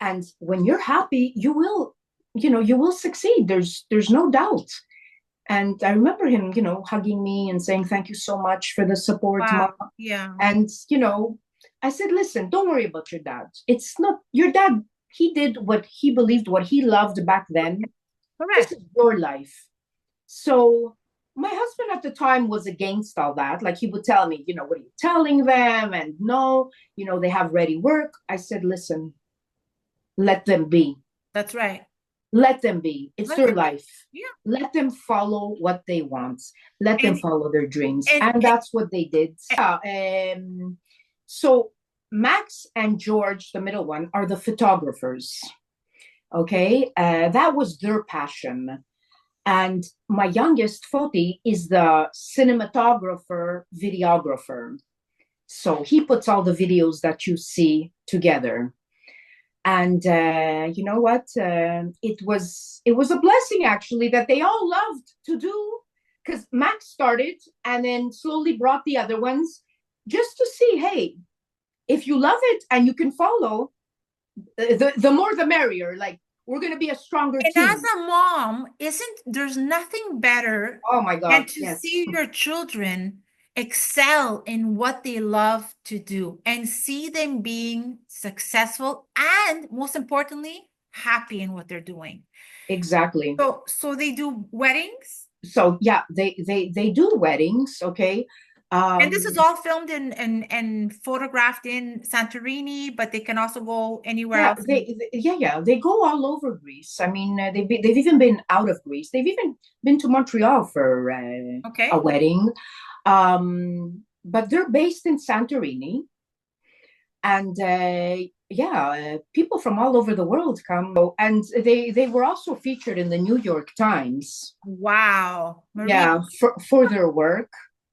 And when you're happy, you will succeed. There's no doubt. And I remember him, hugging me and saying, thank you so much for the support, Wow. Mom. Yeah. And, I said, listen, don't worry about your dad. It's not your dad. He did what he believed, what he loved back then. Correct. This is your life. So my husband at the time was against all that. Like he would tell me, what are you telling them? And no, they have ready work. I said, listen, let them be. That's right. Let them be. It's their life. Yeah. Let them follow what they want. Let them follow their dreams. and that's what they did. So Max and George, the middle one, are the photographers. Okay. That was their passion. And my youngest, Foti, is the cinematographer, videographer. So he puts all the videos that you see together. And you know what? It was a blessing, actually, that they all loved to do, because Max started and then slowly brought the other ones just to see, hey, if you love it and you can follow, the more the merrier. Like, we're going to be a stronger and team. as a mom, there's nothing better Oh my God, than to yes. see your children excel in what they love to do and see them being successful and, most importantly, happy in what they're doing. Exactly. So they do weddings? So yeah, they do weddings, okay? And this is all filmed and photographed in Santorini, but they can also go anywhere else. They go all over Greece. I mean, they've even been out of Greece. They've even been to Montreal for a wedding. But they're based in Santorini, and people from all over the world come. And they were also featured in the New York Times. Wow, Maria. Yeah, for their work.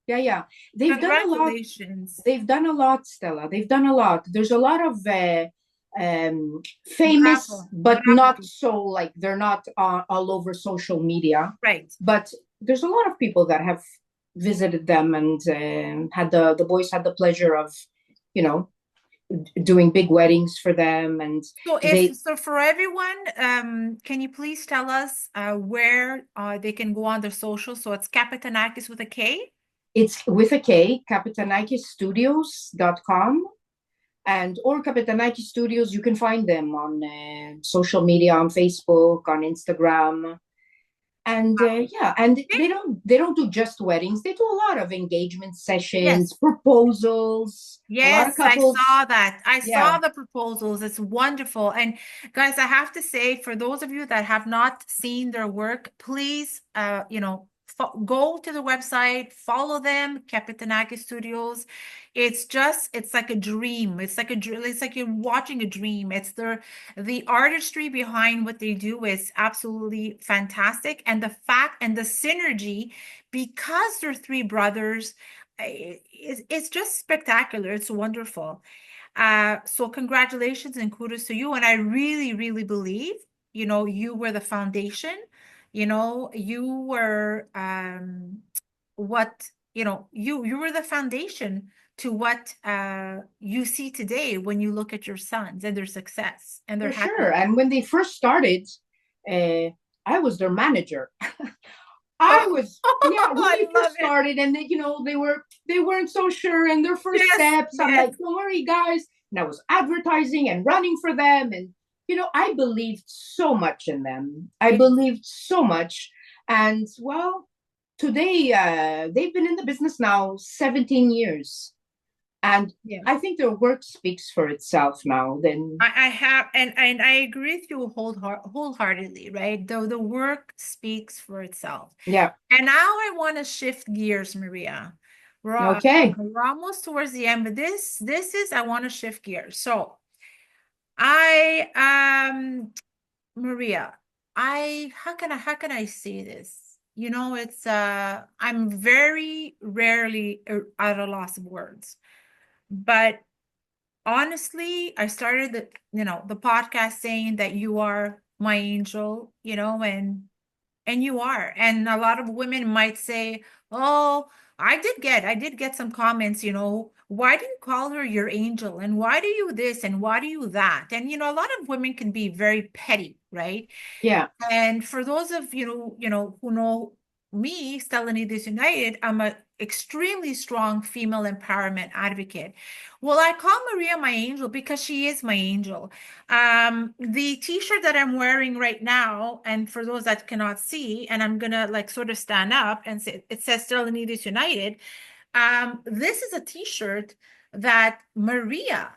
Yeah. They've done a lot. Congratulations. They've done a lot, Stella. They've done a lot. There's a lot of famous, but not so, like, they're not all over social media. Right. But there's a lot of people that have visited them and had the boys had the pleasure of, doing big weddings for them. And so for everyone, can you please tell us where they can go on their social? So it's Kapitanakis with a K? It's with a K, kapitanaikisstudios.com, or Kapitanakis Studios. You can find them on social media, on Facebook, on Instagram. And and they don't do just weddings. They do a lot of engagement sessions, proposals. Yes, a lot of couples. I saw that. I saw the proposals. It's wonderful. And guys, I have to say, for those of you that have not seen their work, please, go to the website, follow them, Kapitanaki Studios. It's like a dream. It's like it's like you're watching a dream. It's the artistry behind what they do is absolutely fantastic. And the fact and the synergy, because they're three brothers, it's just spectacular. It's wonderful. So congratulations and kudos to you. And I really, really believe, you were the foundation, you were you were the foundation to what you see today when you look at your sons and their success and their For sure. happiness. And when they first started, I was their manager. I Oh, was, yeah, when I they love first it. started, and they weren't so sure in their first Yes, steps. I'm yes. like, don't worry, guys. And I was advertising and running for them. And, I believed so much in them. I Yes. believed so much. And well, today, they've been in the business now 17 years. And Yeah. I think their work speaks for itself now. Then I have, and I agree with you wholeheartedly, right? Though the work speaks for itself. yeah. And now I want to shift gears, Maria. Okay. We're almost towards the end, but this is I want to shift gears. So Maria, how can I say this? It's I'm very rarely at a loss of words. But honestly, I started the podcast saying that you are my angel, and you are. And a lot of women might say, "Oh, I did get some comments, why do you call her your angel? And why do you this and why do you that?" And a lot of women can be very petty, right? Yeah. And for those of who know me, Stella Needles United, I'm a extremely strong female empowerment advocate. Well, I call Maria my angel because she is my angel. The t-shirt that I'm wearing right now, and for those that cannot see, and I'm gonna like sort of stand up and say it says Stella Needles United. This is a t-shirt that Maria,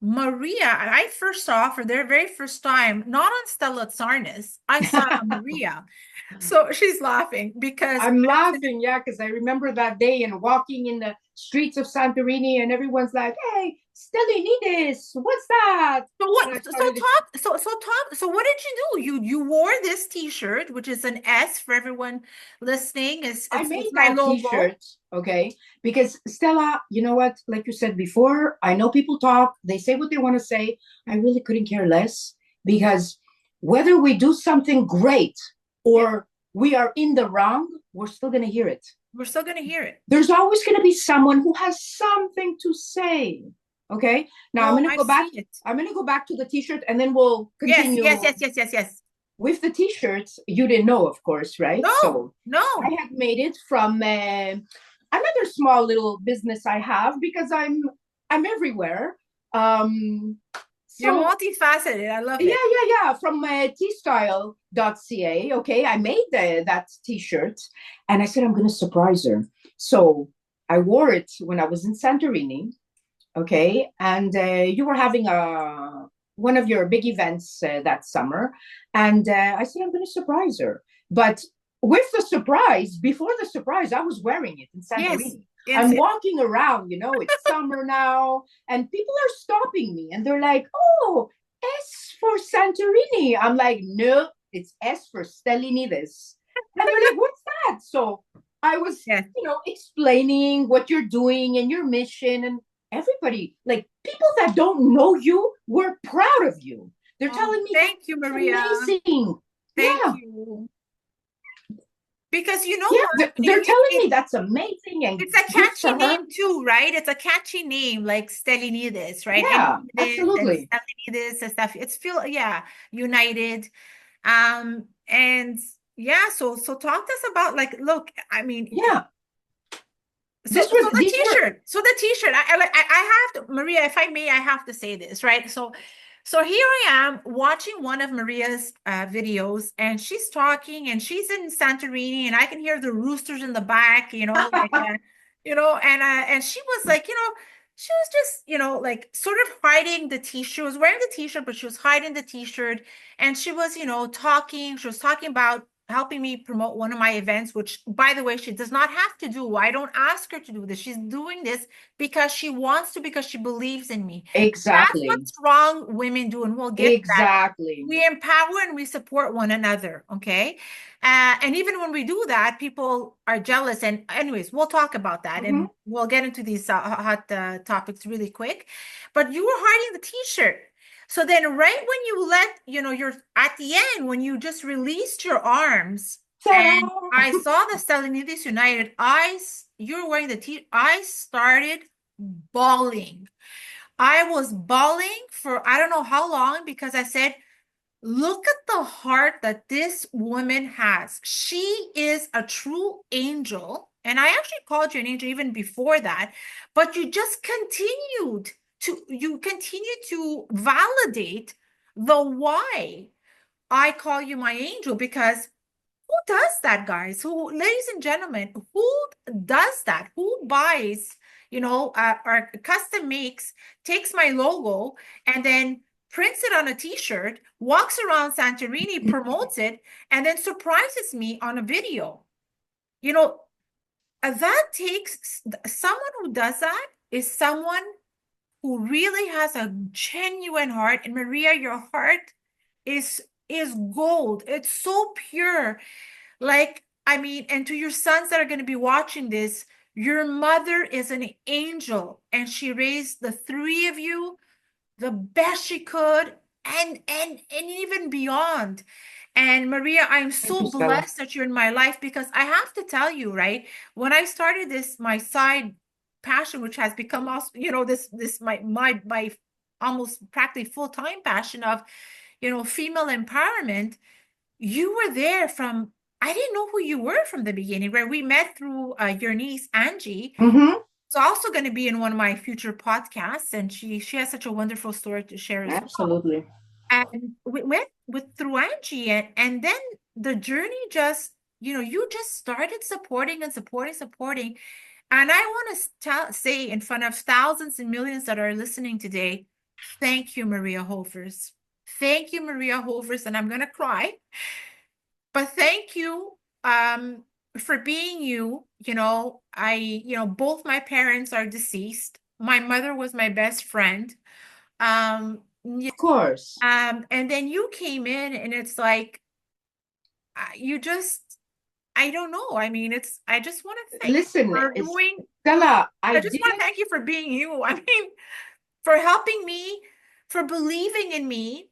I first saw for their very first time, not on Stella Tsarnas. I saw it on Maria. So she's laughing because I'm laughing, yeah, because I remember that day and walking in the streets of Santorini, and everyone's like, "Hey, Stellinides, what's that?" so And I what so started. so what did you do? You wore this t-shirt, which is an S for everyone listening. I It's made my that logo. T-shirt, okay, because Stella, you know what? Like you said before, I know people talk, they say what they want to say. I really couldn't care less because whether we do something great Yeah, or we are in the wrong, we're still gonna hear it. we're still gonna hear it. There's always going to be someone who has something to say. Okay. Now I'm Oh, going to I go back. see it. I'm going to go back to the t-shirt and then we'll Yes, continue yes, yes, yes, yes, yes. with the t-shirts. You didn't know, of course, right? No, So I no. have made it from another small little business I have because I'm everywhere. You're So multifaceted. I love it. yeah, from tstyle.ca. Okay, I made that t-shirt and I said I'm going to surprise her. So I wore it when I was in Santorini. Okay, and you were having a one of your big events that summer, and I said I'm going to surprise her. But with the surprise, before the surprise, I was wearing it in Yes, Santorini. yes, I'm yes. walking around, it's summer now, and people are stopping me, and they're like, "Oh, S for Santorini." I'm like, "No, it's S for Stellinides," and they're like, "What's that?" So I was, Yes. explaining what you're doing and your mission, and everybody, like people that don't know you, were proud of you. They're Oh, telling me thank you, it's Maria. amazing. Thank Yeah, you. Because you know yeah. what? They're telling me that's amazing and It's a good catchy for her. name too, right? It's a catchy name, like Stellinides, right? Yeah, Enides and absolutely. Stellinides and stuff. It's feel yeah, united. And yeah, so talk to us about like, look, I mean, Yeah, so the these were. t-shirt, I have to, Maria, if I may, I have to say this, right? So here I am watching one of Maria's videos, and she's talking, and she's in Santorini, and I can hear the roosters in the back, and she was like, she was just, like sort of hiding the t-shirt. She was wearing the t-shirt, but she was hiding the t-shirt, and she was, talking. She was talking about helping me promote one of my events, which, by the way, she does not have to do. I don't ask her to do this. She's doing this because she wants to, because she believes in me. That's Exactly. what strong women do, and we'll get to that. Exactly. We empower and we support one another, okay? And even when we do that, people are jealous. And anyways, we'll talk about that, and we'll get into these hot topics really quick. But you were hiding the t-shirt. So then right when you you're at the end, when you just released your arms, and I saw the Stellanides United, you're wearing the t-shirt, I started bawling. I was bawling for I don't know how long, because I said, look at the heart that this woman has. She is a true angel. And I actually called you an angel even before that, but you just you continue to validate the why I call you my angel, because who does that, guys? Ladies and gentlemen, who does that? Who buys, or custom makes, takes my logo and then prints it on a t-shirt, walks around Santorini, promotes it, and then surprises me on a video? That takes someone who does that is someone who really has a genuine heart. And Maria, your heart is gold. It's so pure. And to your sons that are going to be watching this, your mother is an angel, and she raised the three of you the best she could, and even beyond. And Maria, I'm so blessed that you're in my life, because I have to tell you, right, when I started this, my side passion, which has become also, my almost practically full-time passion of, female empowerment, you were there from, I didn't know who you were from the beginning, right? We met through your niece, Angie. It's also going to be in one of my future podcasts, and she has such a wonderful story to share as Absolutely. well. And we went through Angie, and then the journey just, you just started supporting and supporting. And I want to say in front of thousands and millions that are listening today, thank you, Maria Hovris. Thank you, Maria Hovris, and I'm going to cry. But thank you for being you. Both my parents are deceased. My mother was my best friend. Of course. And then you came in, and it's like, I don't know. I mean, I just want to thank you for doing, Stella, I just want to thank you for being you. I mean, for helping me, for believing in me.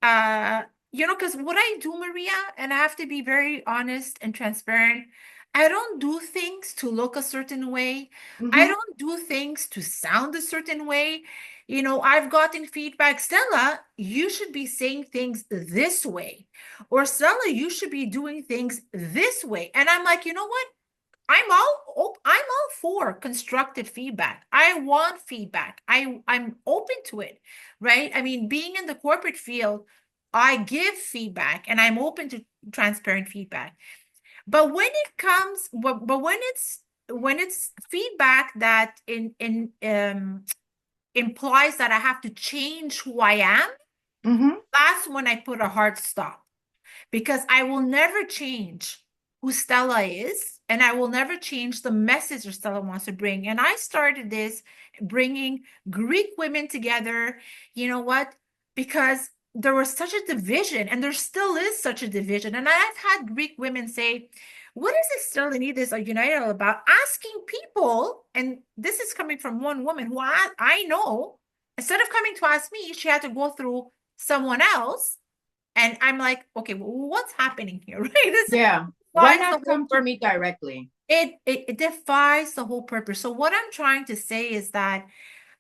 Because what I do, Maria, and I have to be very honest and transparent, I don't do things to look a certain way. I don't do things to sound a certain way. I've gotten feedback, Stella, you should be saying things this way. Or Stella, you should be doing things this way. And I'm like, you know what? I'm all for constructive feedback. I want feedback. I'm open to it, right? I mean, being in the corporate field, I give feedback, and I'm open to transparent feedback. But when it comes, but when it's feedback that implies that I have to change who I am, that's when I put a hard stop, because I will never change who Stella is, and I will never change the message that Stella wants to bring. And I started this bringing Greek women together. You know what? Because there was such a division, and there still is such a division. And I've had Greek women say, what is this Stellanides United about? Asking people, and this is coming from one woman who I know, instead of coming to ask me, she had to go through someone else. And I'm like, okay, well, what's happening here, right? Why not come to me directly? It defies the whole purpose. So what I'm trying to say is that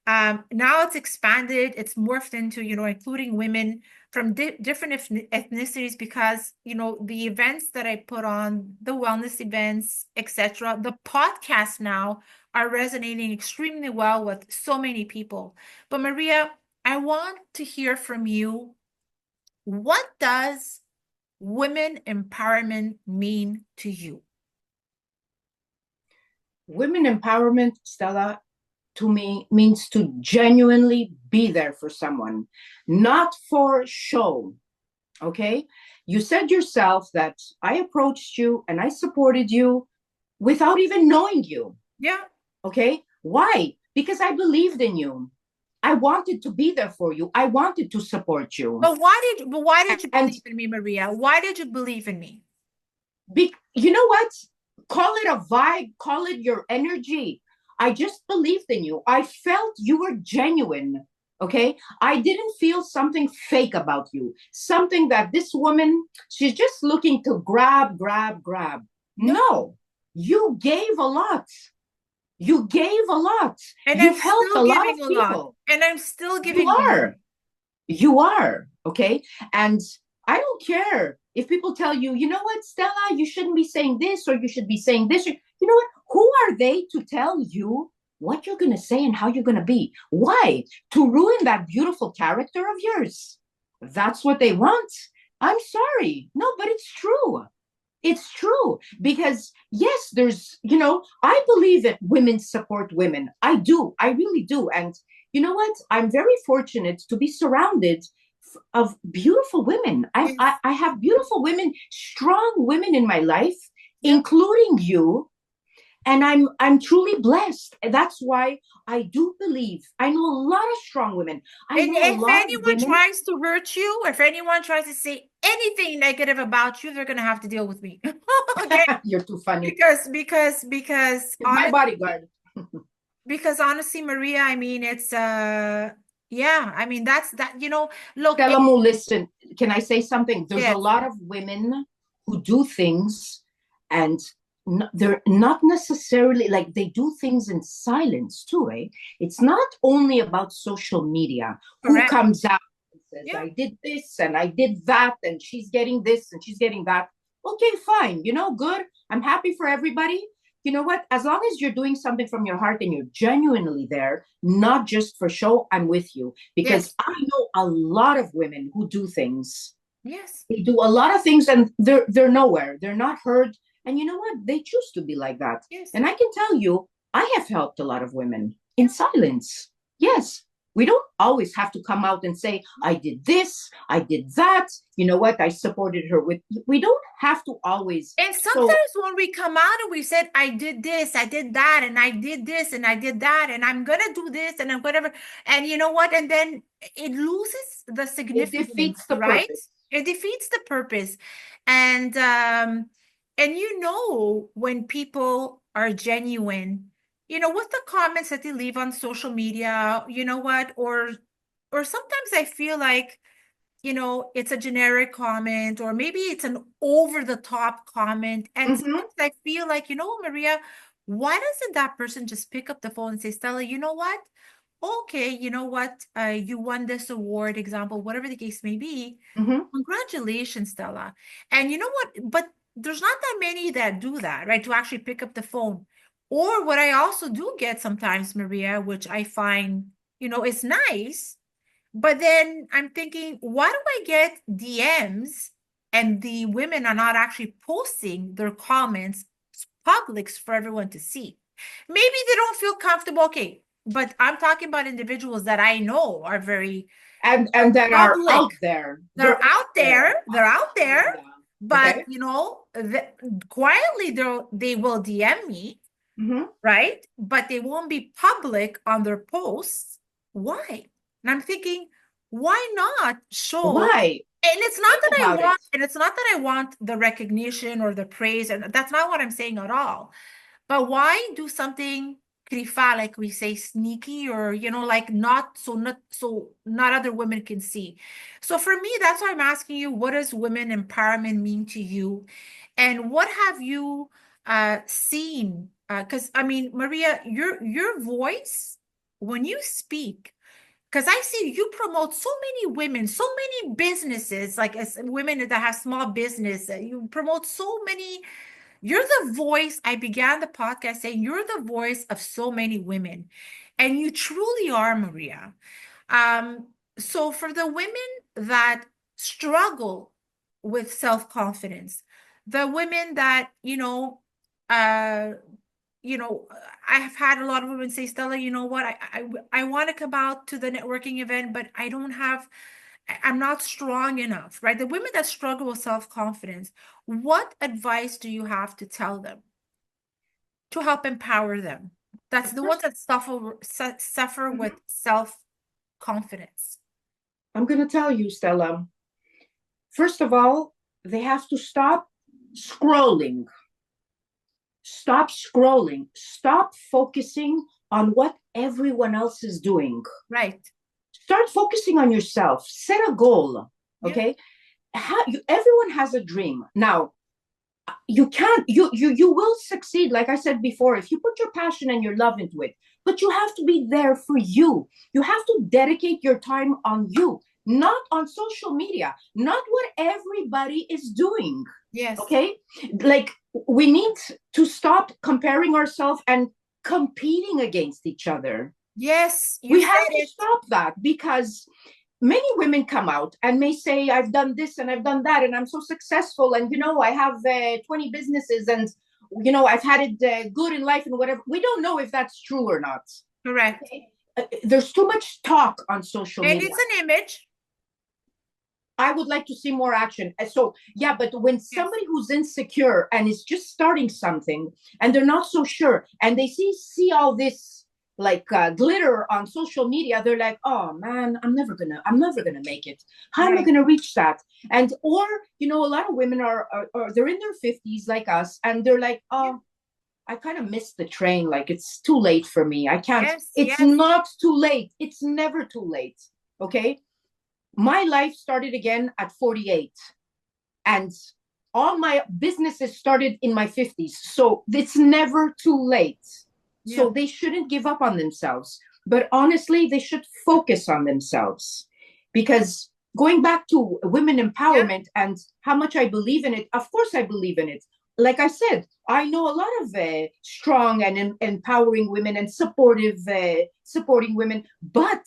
now it's expanded, it's morphed into, including women from different ethnicities, because, the events that I put on, the wellness events, etc., the podcasts now are resonating extremely well with so many people. But Maria, I want to hear from you. What does women empowerment mean to you? Women empowerment, Stella, to me means to genuinely be there for someone, not for show. Okay. You said yourself that I approached you and I supported you without even knowing you. Yeah. Okay. Why? Because I believed in you. I wanted to be there for you. I wanted to support you. But why did you And believe in me, Maria? Why did you believe in me? you know what? Call it a vibe, call it your energy. I just believed in you. I felt you were genuine. Okay. I didn't feel something fake about you, something that this woman, she's just looking to grab, grab, grab. No, you gave a lot. You gave a lot. And I'm You've helped still a lot of giving a lot. people. And I'm still You giving a lot. are. You are. Okay. And I don't care if people tell you, you know what, Stella, you shouldn't be saying this or you should be saying this. You know what? Who are they to tell you what you're going to say and how you're going to be? Why? To ruin that beautiful character of yours. That's what they want. I'm sorry. No, but it's true. It's true because yes, there's, I believe that women support women. I do. I really do. And you know what? I'm very fortunate to be surrounded of beautiful women. Yes. I have beautiful women, strong women in my life, Yeah. including you. And I'm truly blessed. And that's why I do believe I know a lot of strong women. I And know a if lot of anyone women. tries to hurt you, if anyone tries to say anything negative about you, they're gonna have to deal with me. Okay? You're too funny. Because You're my bodyguard. because honestly, Maria, I mean, it's yeah, I mean that's that, look, Stella Mo, listen, can I say something? There's yes. a lot of women who do things and they're not necessarily like they do things in silence too, eh? It's not only about social media. Correct. Who comes out and says, Yeah. I did this and I did that, and she's getting this and she's getting that. Okay, fine. Good. I'm happy for everybody. You know what? As long as you're doing something from your heart and you're genuinely there, not just for show, I'm with you. Because Yes. I know a lot of women who do things. Yes. They do a lot of things and they're nowhere. They're not heard. And you know what? They choose to be like that. Yes. And I can tell you, I have helped a lot of women in silence. Yes. We don't always have to come out and say, I did this, I did that. You know what? I supported her with. We don't have to always. And sometimes when we come out and we said, I did this, I did that, and I did this, and I did that, and I'm gonna do this, and I'm gonna, and you know what? And then it loses the significance, it defeats the right? purpose. It defeats the purpose. And when people are genuine, with the comments that they leave on social media, you know what? Or sometimes I feel like it's a generic comment, or maybe it's an over the top comment. And sometimes I feel like, Maria, why doesn't that person just pick up the phone and say, Stella, you know what? Okay, you know what? You won this award, example, whatever the case may be. Congratulations, Stella. And you know what? But there's not that many that do that, right? To actually pick up the phone. Or what I also do get sometimes, Maria, which I find, is nice. But then I'm thinking, why do I get DMs and the women are not actually posting their comments publics for everyone to see? Maybe they don't feel comfortable. Okay, but I'm talking about individuals that I know are very and that are out there. They're out there. They're out there. Yeah. But Okay. quietly they will DM me, right? But they won't be public on their posts. Why? And I'm thinking, why not show? Why? And it's not Think that I about want, it. and it's not that I want the recognition or the praise, and that's not what I'm saying at all. But why do something krifa, like we say, sneaky, or like not other women can see? So for me, that's why I'm asking you, what does women empowerment mean to you? And what have you seen? Because I mean, Maria, your voice when you speak, because I see you promote so many women, so many businesses, like as women that have small business, you promote so many. You're the voice. I began the podcast saying you're the voice of so many women, and you truly are, Maria. So for the women that struggle with self-confidence, the women that, uh, I have had a lot of women say, Stella, you know what? I want to come out to the networking event, but I don't have I'm not strong enough, right? The women that struggle with self-confidence, what advice do you have to tell them to help empower them? That's the ones that suffer with self-confidence. I'm going to tell you, Stella. First of all, they have to stop scrolling. Stop scrolling. Stop focusing on what everyone else is doing. Right. Start focusing on yourself. Set a goal. Okay. Everyone has a dream. Now, you will succeed, like I said before, if you put your passion and your love into it. But you have to be there for you. You have to dedicate your time on you, not on social media, not what everybody is doing. Yes. Okay. Like, we need to stop comparing ourselves and competing against each other. Yes. We have to stop that, because many women come out and may say, I've done this and I've done that, and I'm so successful. And, I have 20 businesses, and, I've had it good in life and whatever. We don't know if that's true or not. Correct. There's too much talk on social media. And it's an image. I would like to see more action. So, yeah, but when somebody who's insecure and is just starting something and they're not so sure, and they see all this like glitter on social media, they're like, oh man, I'm never gonna make it. How am I gonna reach that? And or a lot of women are they're in their 50s like us, and they're like, oh, I kind of missed the train. Like, it's too late for me. I can't. It's not too late. It's never too late. Okay. My life started again at 48, and all my businesses started in my 50s. So it's never too late. So they shouldn't give up on themselves. But honestly, they should focus on themselves, because going back to women empowerment and how much I believe in it, of course I believe in it. Like I said, I know a lot of strong and empowering women and supporting women, but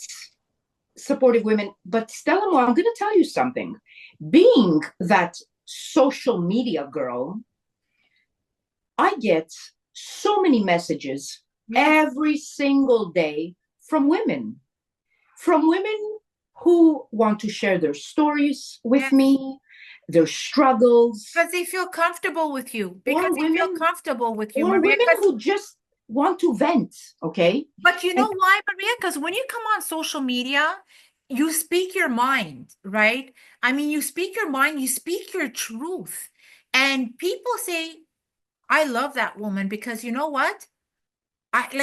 Stella, I'm going to tell you something. Being that social media girl, I get so many messages every single day from women who want to share their stories with me, their struggles. Because they feel comfortable with you. Or women who just want to vent, okay? But you know why, Maria? Because when you come on social media, you speak your mind, right? I mean, you speak your mind, you speak your truth. And people say, I love that woman, because you know what?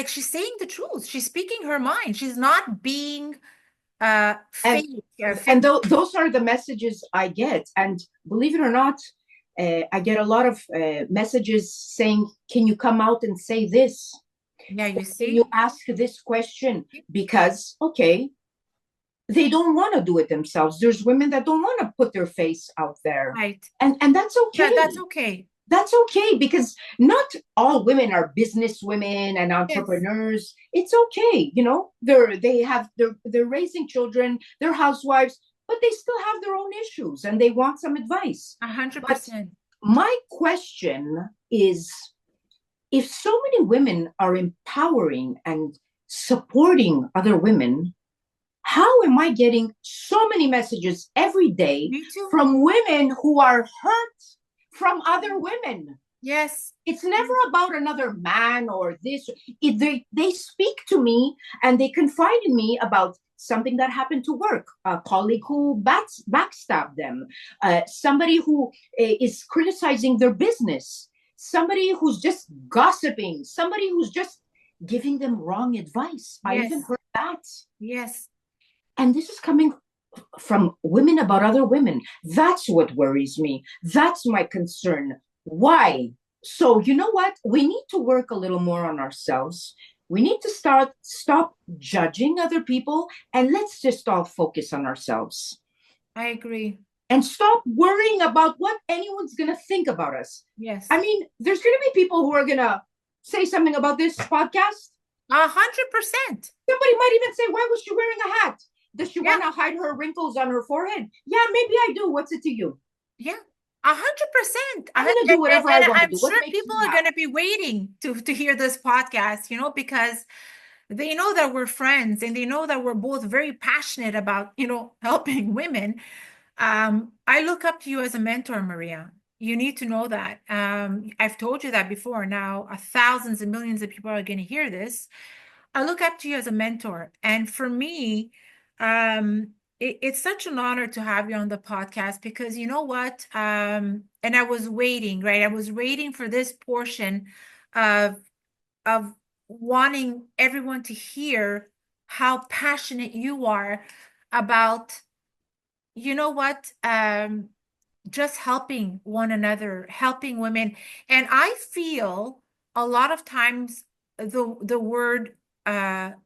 She's saying the truth. She's speaking her mind. She's not being fake. And those are the messages I get. And believe it or not, I get a lot of messages saying, can you come out and say this? Yeah, you see? Can you ask this question? Because, okay, they don't want to do it themselves. There's women that don't want to put their face out there. Right. And that's okay. Yeah, that's okay. That's okay, because not all women are business women and entrepreneurs. It's okay. They're raising children, they're housewives, but they still have their own issues and they want some advice. 100%. My question is, if so many women are empowering and supporting other women, how am I getting so many messages every day from women who are hurt from other women? Yes. It's never about another man or this. They speak to me and they confide in me about something that happened to work, a colleague who backstabbed them, somebody who is criticizing their business, somebody who's just gossiping, somebody who's just giving them wrong advice. I even heard that. Yes. And this is coming from women about other women. That's what worries me. That's my concern. Why? So you know what? We need to work a little more on ourselves. We need to stop judging other people, and let's just all focus on ourselves. I agree. And stop worrying about what anyone's going to think about us. Yes. I mean, there's going to be people who are going to say something about this podcast. 100%. Somebody might even say, why was she wearing a hat? Does she want to hide her wrinkles on her forehead? Yeah, maybe I do. What's it to you? Yeah, 100%. I'm going to do whatever I want to do. I'm sure people are going to be waiting to hear this podcast, because they know that we're friends, and they know that we're both very passionate about, helping women. I look up to you as a mentor, Maria. You need to know that. I've told you that before. Now, thousands and millions of people are going to hear this. I look up to you as a mentor. And for me, it's such an honor to have you on the podcast, because you know what? And I was waiting, right? I was waiting for this portion of of wanting everyone to hear how passionate you are about, you know what? Just helping one another, helping women. And I feel a lot of times the word women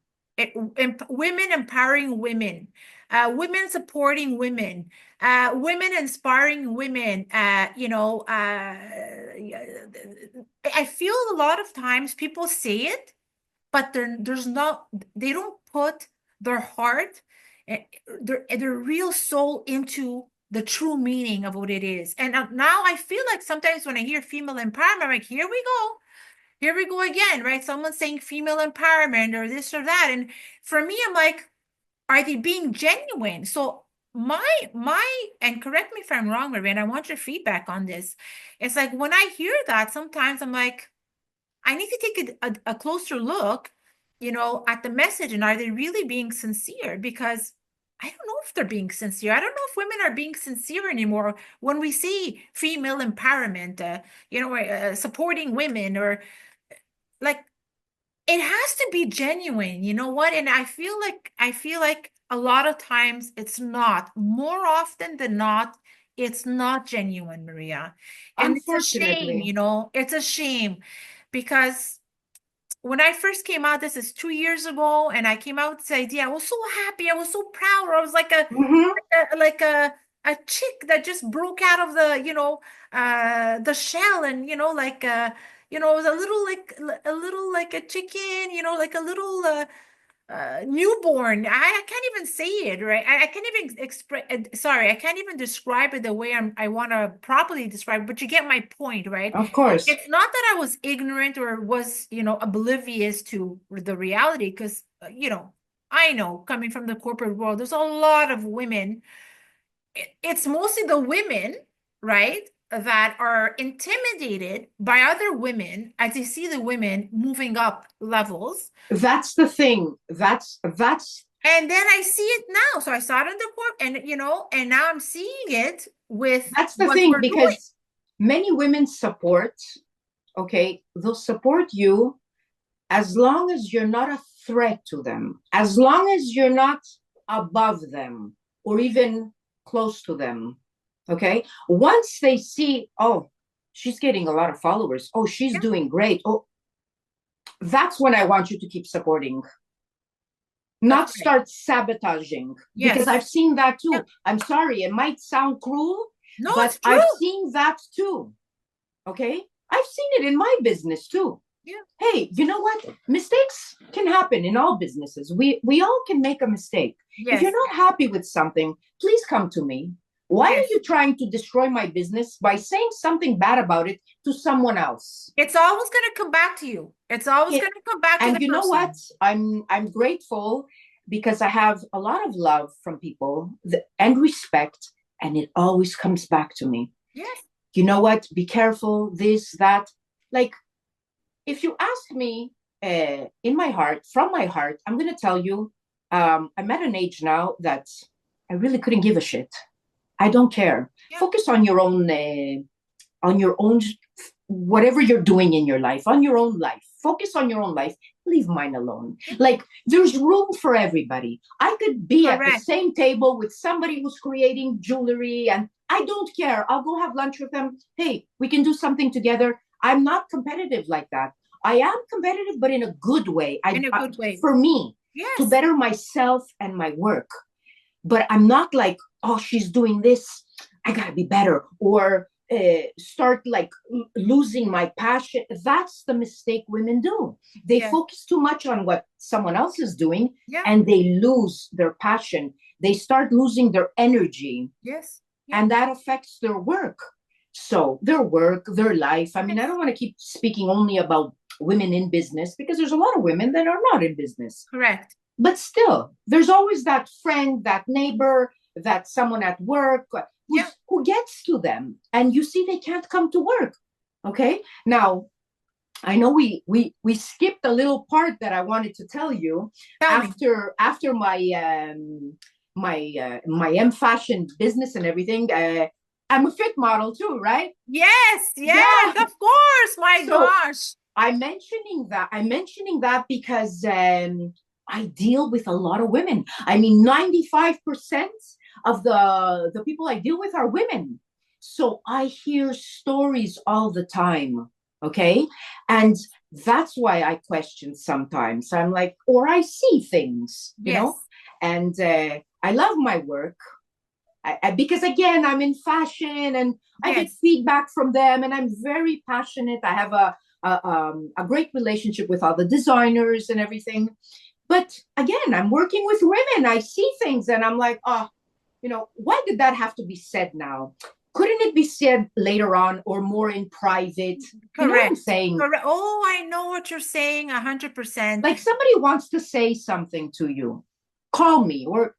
empowering women, women supporting women, women inspiring women, I feel a lot of times people say it, but they don't put their heart, their real soul into the true meaning of what it is. And now I feel like sometimes when I hear female empowerment, I'm like, here we go again, right? Someone's saying female empowerment or this or that. And for me, I'm like, are they being genuine? So and correct me if I'm wrong, Maria, and I want your feedback on this. It's like when I hear that, sometimes I'm like, I need to take a closer look, at the message, and are they really being sincere? Because I don't know if they're being sincere. I don't know if women are being sincere anymore when we see female empowerment, supporting women, or like, it has to be genuine, you know what? And I feel like a lot of times it's not. More often than not, it's not genuine, Maria. And it's a shame, Unfortunately. it's a shame, because when I first came out, this is 2 years ago, and I came out with this idea, I was so happy. I was so proud. I was like Mhm. a chick that just broke out of the shell, and it was a little like a chicken, like a little newborn. I can't even say it, right? I can't even express. Sorry, I can't even describe it the way I want to properly describe it, but you get my point, right? Of course. It's not that I was ignorant or was, oblivious to the reality, because, I know, coming from the corporate world, there's a lot of women. It's mostly the women, right, that are intimidated by other women as they see the women moving up levels. That's the thing. That's And then I see it now. So I saw it in the corp, and now I'm seeing it with that's the what thing, we're doing. because many women support, okay, they'll support you as long as you're not a threat to them, as long as you're not above them or even close to them. Okay. Once they see, oh, she's getting a lot of followers. Oh, she's Yeah, doing great. Oh, that's when I want you to keep supporting, that's not right. start sabotaging, because Yes. I've seen that Yeah. too. I'm sorry, it might sound cruel, No, but it's true. I've seen that too. Okay. I've seen it in my business too. Yeah. Hey, you know what? Mistakes can happen in all businesses. We all can make a mistake. If you're Yes. not happy with something, please come to me. Why are Yes. you trying to destroy my business by saying something bad about it to someone else? It's always going to come back to you. It's always It, going to come back to and the you know what? person. I'm grateful because I have a lot of love from people and respect, and it always comes back to me. Yes. You know what? Be careful, this, that. Like, if you ask me in my heart, from my heart, I'm going to tell you, I'm at an age now that I really couldn't give a shit. I don't care. Yeah. Focus on your own, whatever you're doing in your life, on your own life. Focus on your own life. Leave mine alone. Yeah. Like, there's room for everybody. I could be at the Correct. same table with somebody who's creating jewelry, and I don't care. I'll go have lunch with them. Hey, we can do something together. I'm not competitive like that. I am competitive, but in a good way. In a good way. For me, to Yes. better myself and my work. But I'm not like, oh, she's doing this, I gotta be better, or start like losing my passion. That's the mistake women do. They Yes. focus too much on what someone else is doing, Yeah. and they lose their passion. They start losing their energy, Yes. Yeah. and that affects their work. So their work, their life. I mean, I don't want to keep speaking only about women in business, because there's a lot of women that are not in business. Correct. But still, there's always that friend, that neighbor, that someone at work who gets to them, and you see they can't come to work. Okay. Now, I know we skipped a little part that I wanted to tell you. After my M fashion business and everything. I'm a fit model too, right? Yes, of course. My gosh. I'm mentioning that because I deal with a lot of women. I mean, 95% of the people I deal with are women. So I hear stories all the time. Okay. And that's why I question sometimes. I'm like, or I see things, you know, and I love my work. Because again, I'm in fashion and I get feedback from them, and I'm very passionate. I have a great relationship with all the designers and everything. But again, I'm working with women. I see things and I'm like, oh, you know, why did that have to be said now? Couldn't it be said later on or more in private? Correct. You know what I'm saying? Correct. Oh, I know what you're saying, 100%. Like somebody wants to say something to you, call me or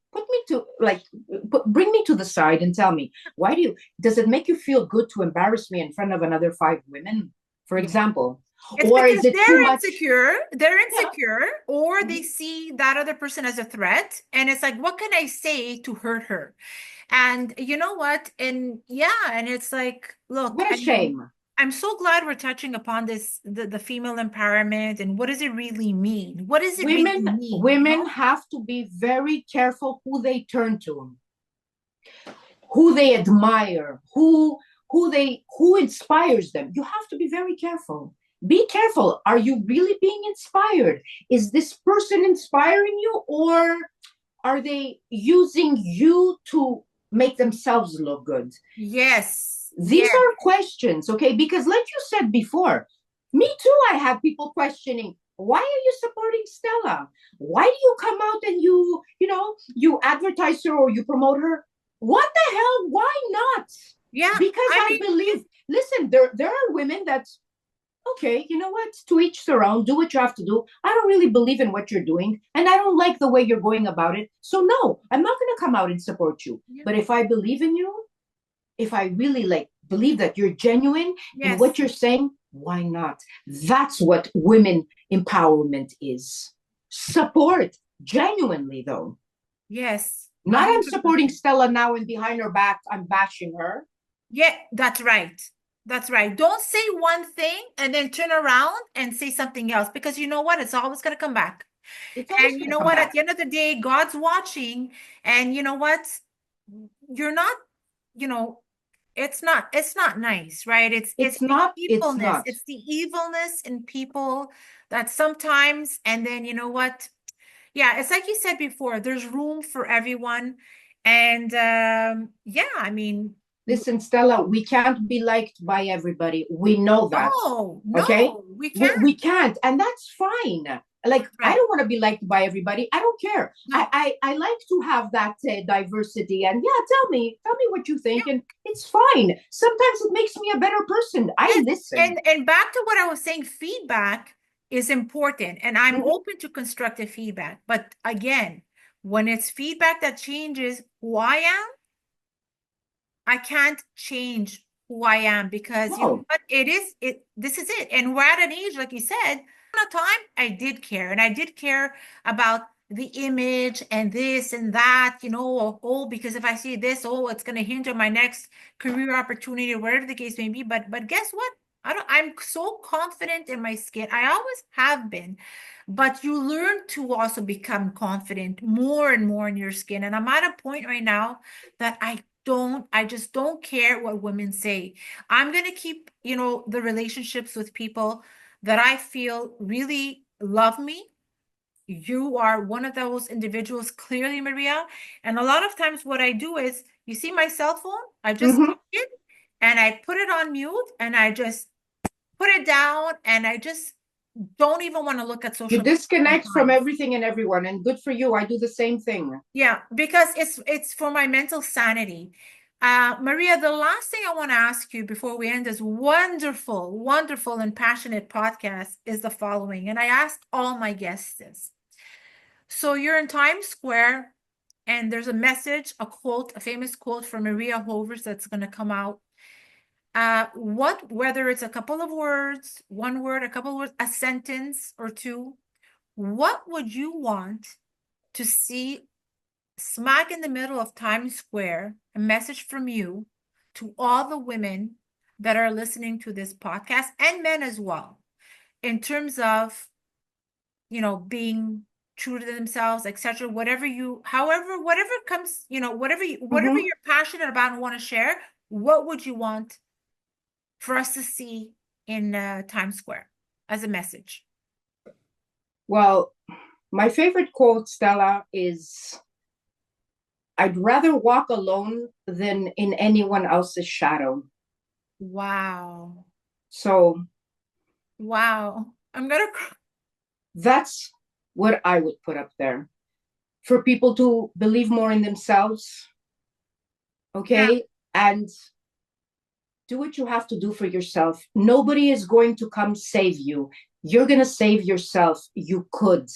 bring me to the side and tell me, does it make you feel good to embarrass me in front of another 5 women, for example? It's or because is it too much? They're insecure, or they see that other person as a threat, and it's like, what can I say to hurt her? And you know what? And and it's like, look, what a shame. I'm so glad we're touching upon this, the female empowerment, and what does it really mean? What does it really mean? Women have to be very careful who they turn to, who they admire, who inspires them. You have to be very careful. Be careful. Are you really being inspired? Is this person inspiring you, or are they using you to make themselves look good? Yes. These are questions, okay? Because like you said before, me too, I have people questioning, why are you supporting Stella? Why do you come out and you advertise her or you promote her? What the hell? Why not? Yeah. Because I believe, listen, there are women that, okay, you know what? To each their own. Do what you have to do. I don't really believe in what you're doing, and I don't like the way you're going about it. So no, I'm not going to come out and support you. Yeah. But if I believe in you, if I really believe that you're genuine in what you're saying, why not? That's what women empowerment is. Support genuinely, though. Yes. Not I'm supporting Stella now and behind her back, I'm bashing her. Yeah, that's right. That's right. Don't say one thing and then turn around and say something else, because you know what? It's always going to come back. And you know what? At the end of the day, God's watching, and you know what? You're not, it's not nice, right? It's not the evilness. It's the evilness in people that sometimes, and then you know what? Yeah, it's like you said before, there's room for everyone. And I mean, listen, Stella, we can't be liked by everybody. We know that. No, okay? We can't. We can't, and that's fine. Like, right. I don't want to be liked by everybody. I don't care. No. I like to have that diversity. And tell me what you think, and it's fine. Sometimes it makes me a better person. I listen. And back to what I was saying, feedback is important, and I'm open to constructive feedback. But again, when it's feedback that changes who I am, I can't change who I am, because you know what, this is it. And we're at an age, like you said, a time I did care, and I did care about the image and this and that, because if I see this, it's going to hinder my next career opportunity or whatever the case may be. But guess what? I'm so confident in my skin. I always have been. But you learn to also become confident more and more in your skin. And I'm at a point right now that I just don't care what women say. I'm going to keep, the relationships with people that I feel really love me. You are one of those individuals, clearly, Maria. And a lot of times what I do is, you see my cell phone, I just take it and I put it on mute, and I just put it down, and I just don't even want to look at social media. You disconnect from everything and everyone, and good for you. I do the same thing. Yeah, because it's for my mental sanity. Maria, the last thing I want to ask you before we end this wonderful, wonderful, and passionate podcast is the following. And I asked all my guests this. So you're in Times Square, and there's a message, a quote, a famous quote from Maria Hovris that's going to come out. Whether it's a couple of words, one word, a couple of words, a sentence or two, what would you want to see smack in the middle of Times Square, a message from you to all the women that are listening to this podcast and men as well, in terms of, being true to themselves, etc. Whatever comes, whatever you're passionate about and want to share, what would you want for us to see in Times Square as a message? Well, my favorite quote, Stella, is, I'd rather walk alone than in anyone else's shadow. Wow. So, wow. I'm going to cry. That's what I would put up there. For people to believe more in themselves, okay? Yeah. And do what you have to do for yourself. Nobody is going to come save you. You're going to save yourself. You could.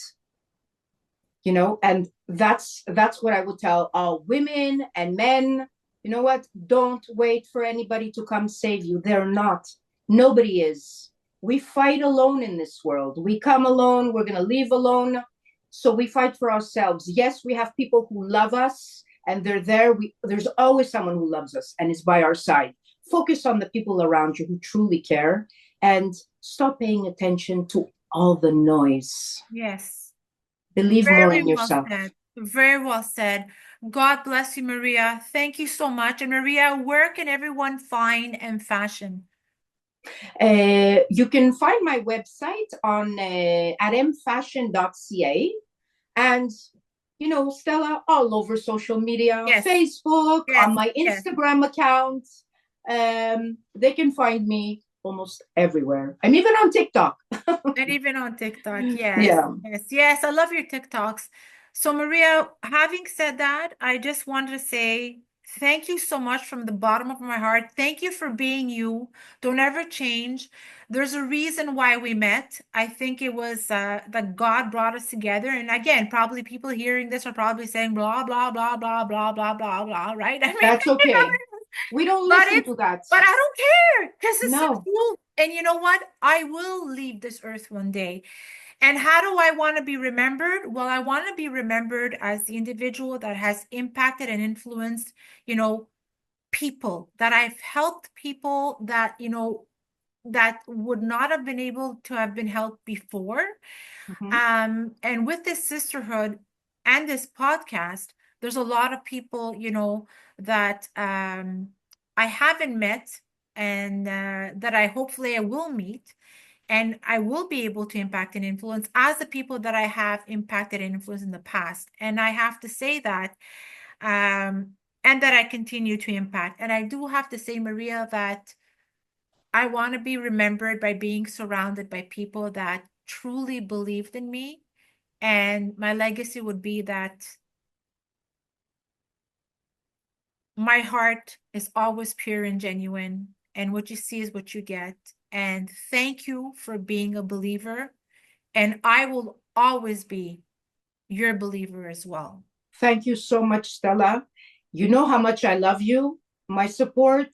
And that's what I would tell all women and men. You know what? Don't wait for anybody to come save you. They're not. Nobody is. We fight alone in this world. We come alone. We're going to leave alone. So we fight for ourselves. Yes, we have people who love us and they're there. There's always someone who loves us and is by our side. Focus on the people around you who truly care and stop paying attention to all the noise. Yes. Believe more in yourself. Very well said. God bless you, Maria. Thank you so much. And Maria, where can everyone find M-Fashion? You can find my website on at mfashion.ca and, Stella, all over social media, yes. Facebook, yes. On my Instagram account. They can find me almost everywhere. I'm even on TikTok. And even on TikTok, yes. Yeah. Yes, I love your TikToks. So Maria, having said that, I just wanted to say thank you so much from the bottom of my heart. Thank you for being you. Don't ever change. There's a reason why we met. I think it was that God brought us together. And again, probably people hearing this are probably saying blah, blah, blah, blah, blah, blah, blah, blah, right? I mean, that's okay. We don't listen to that. But I don't care because it's so cool. And you know what? I will leave this earth one day. And how do I want to be remembered? Well, I want to be remembered as the individual that has impacted and influenced, people, that I've helped people that, that would not have been able to have been helped before. Mm-hmm. And with this sisterhood and this podcast, there's a lot of people, that I haven't met and that I hopefully I will meet. And I will be able to impact and influence as the people that I have impacted and influenced in the past. And I have to say that, and that I continue to impact. And I do have to say, Maria, that I want to be remembered by being surrounded by people that truly believed in me. And my legacy would be that my heart is always pure and genuine. And what you see is what you get. And thank you for being a believer. And I will always be your believer as well. Thank you so much, Stella. You know how much I love you. My support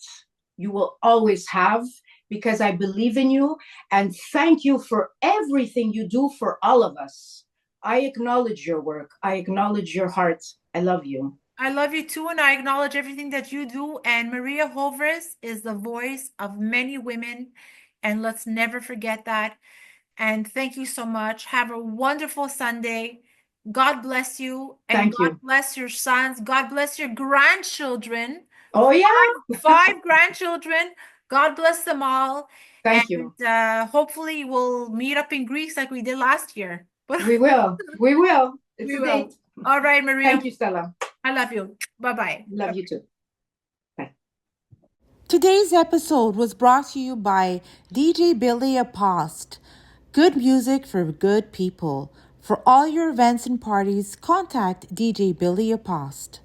you will always have because I believe in you. And thank you for everything you do for all of us. I acknowledge your work. I acknowledge your heart. I love you. I love you too, and I acknowledge everything that you do. And Maria Hovris is the voice of many women. And let's never forget that. And thank you so much. Have a wonderful Sunday. God bless you. And God bless your sons. God bless your grandchildren. Oh, yeah. Five grandchildren. God bless them all. Thank you. Hopefully we'll meet up in Greece like we did last year. We will. We will. It's a date. All right, Maria. Thank you, Stella. I love you. Bye-bye. Love you too. Today's episode was brought to you by DJ Billy Apost. Good music for good people. For all your events and parties, contact DJ Billy Apost.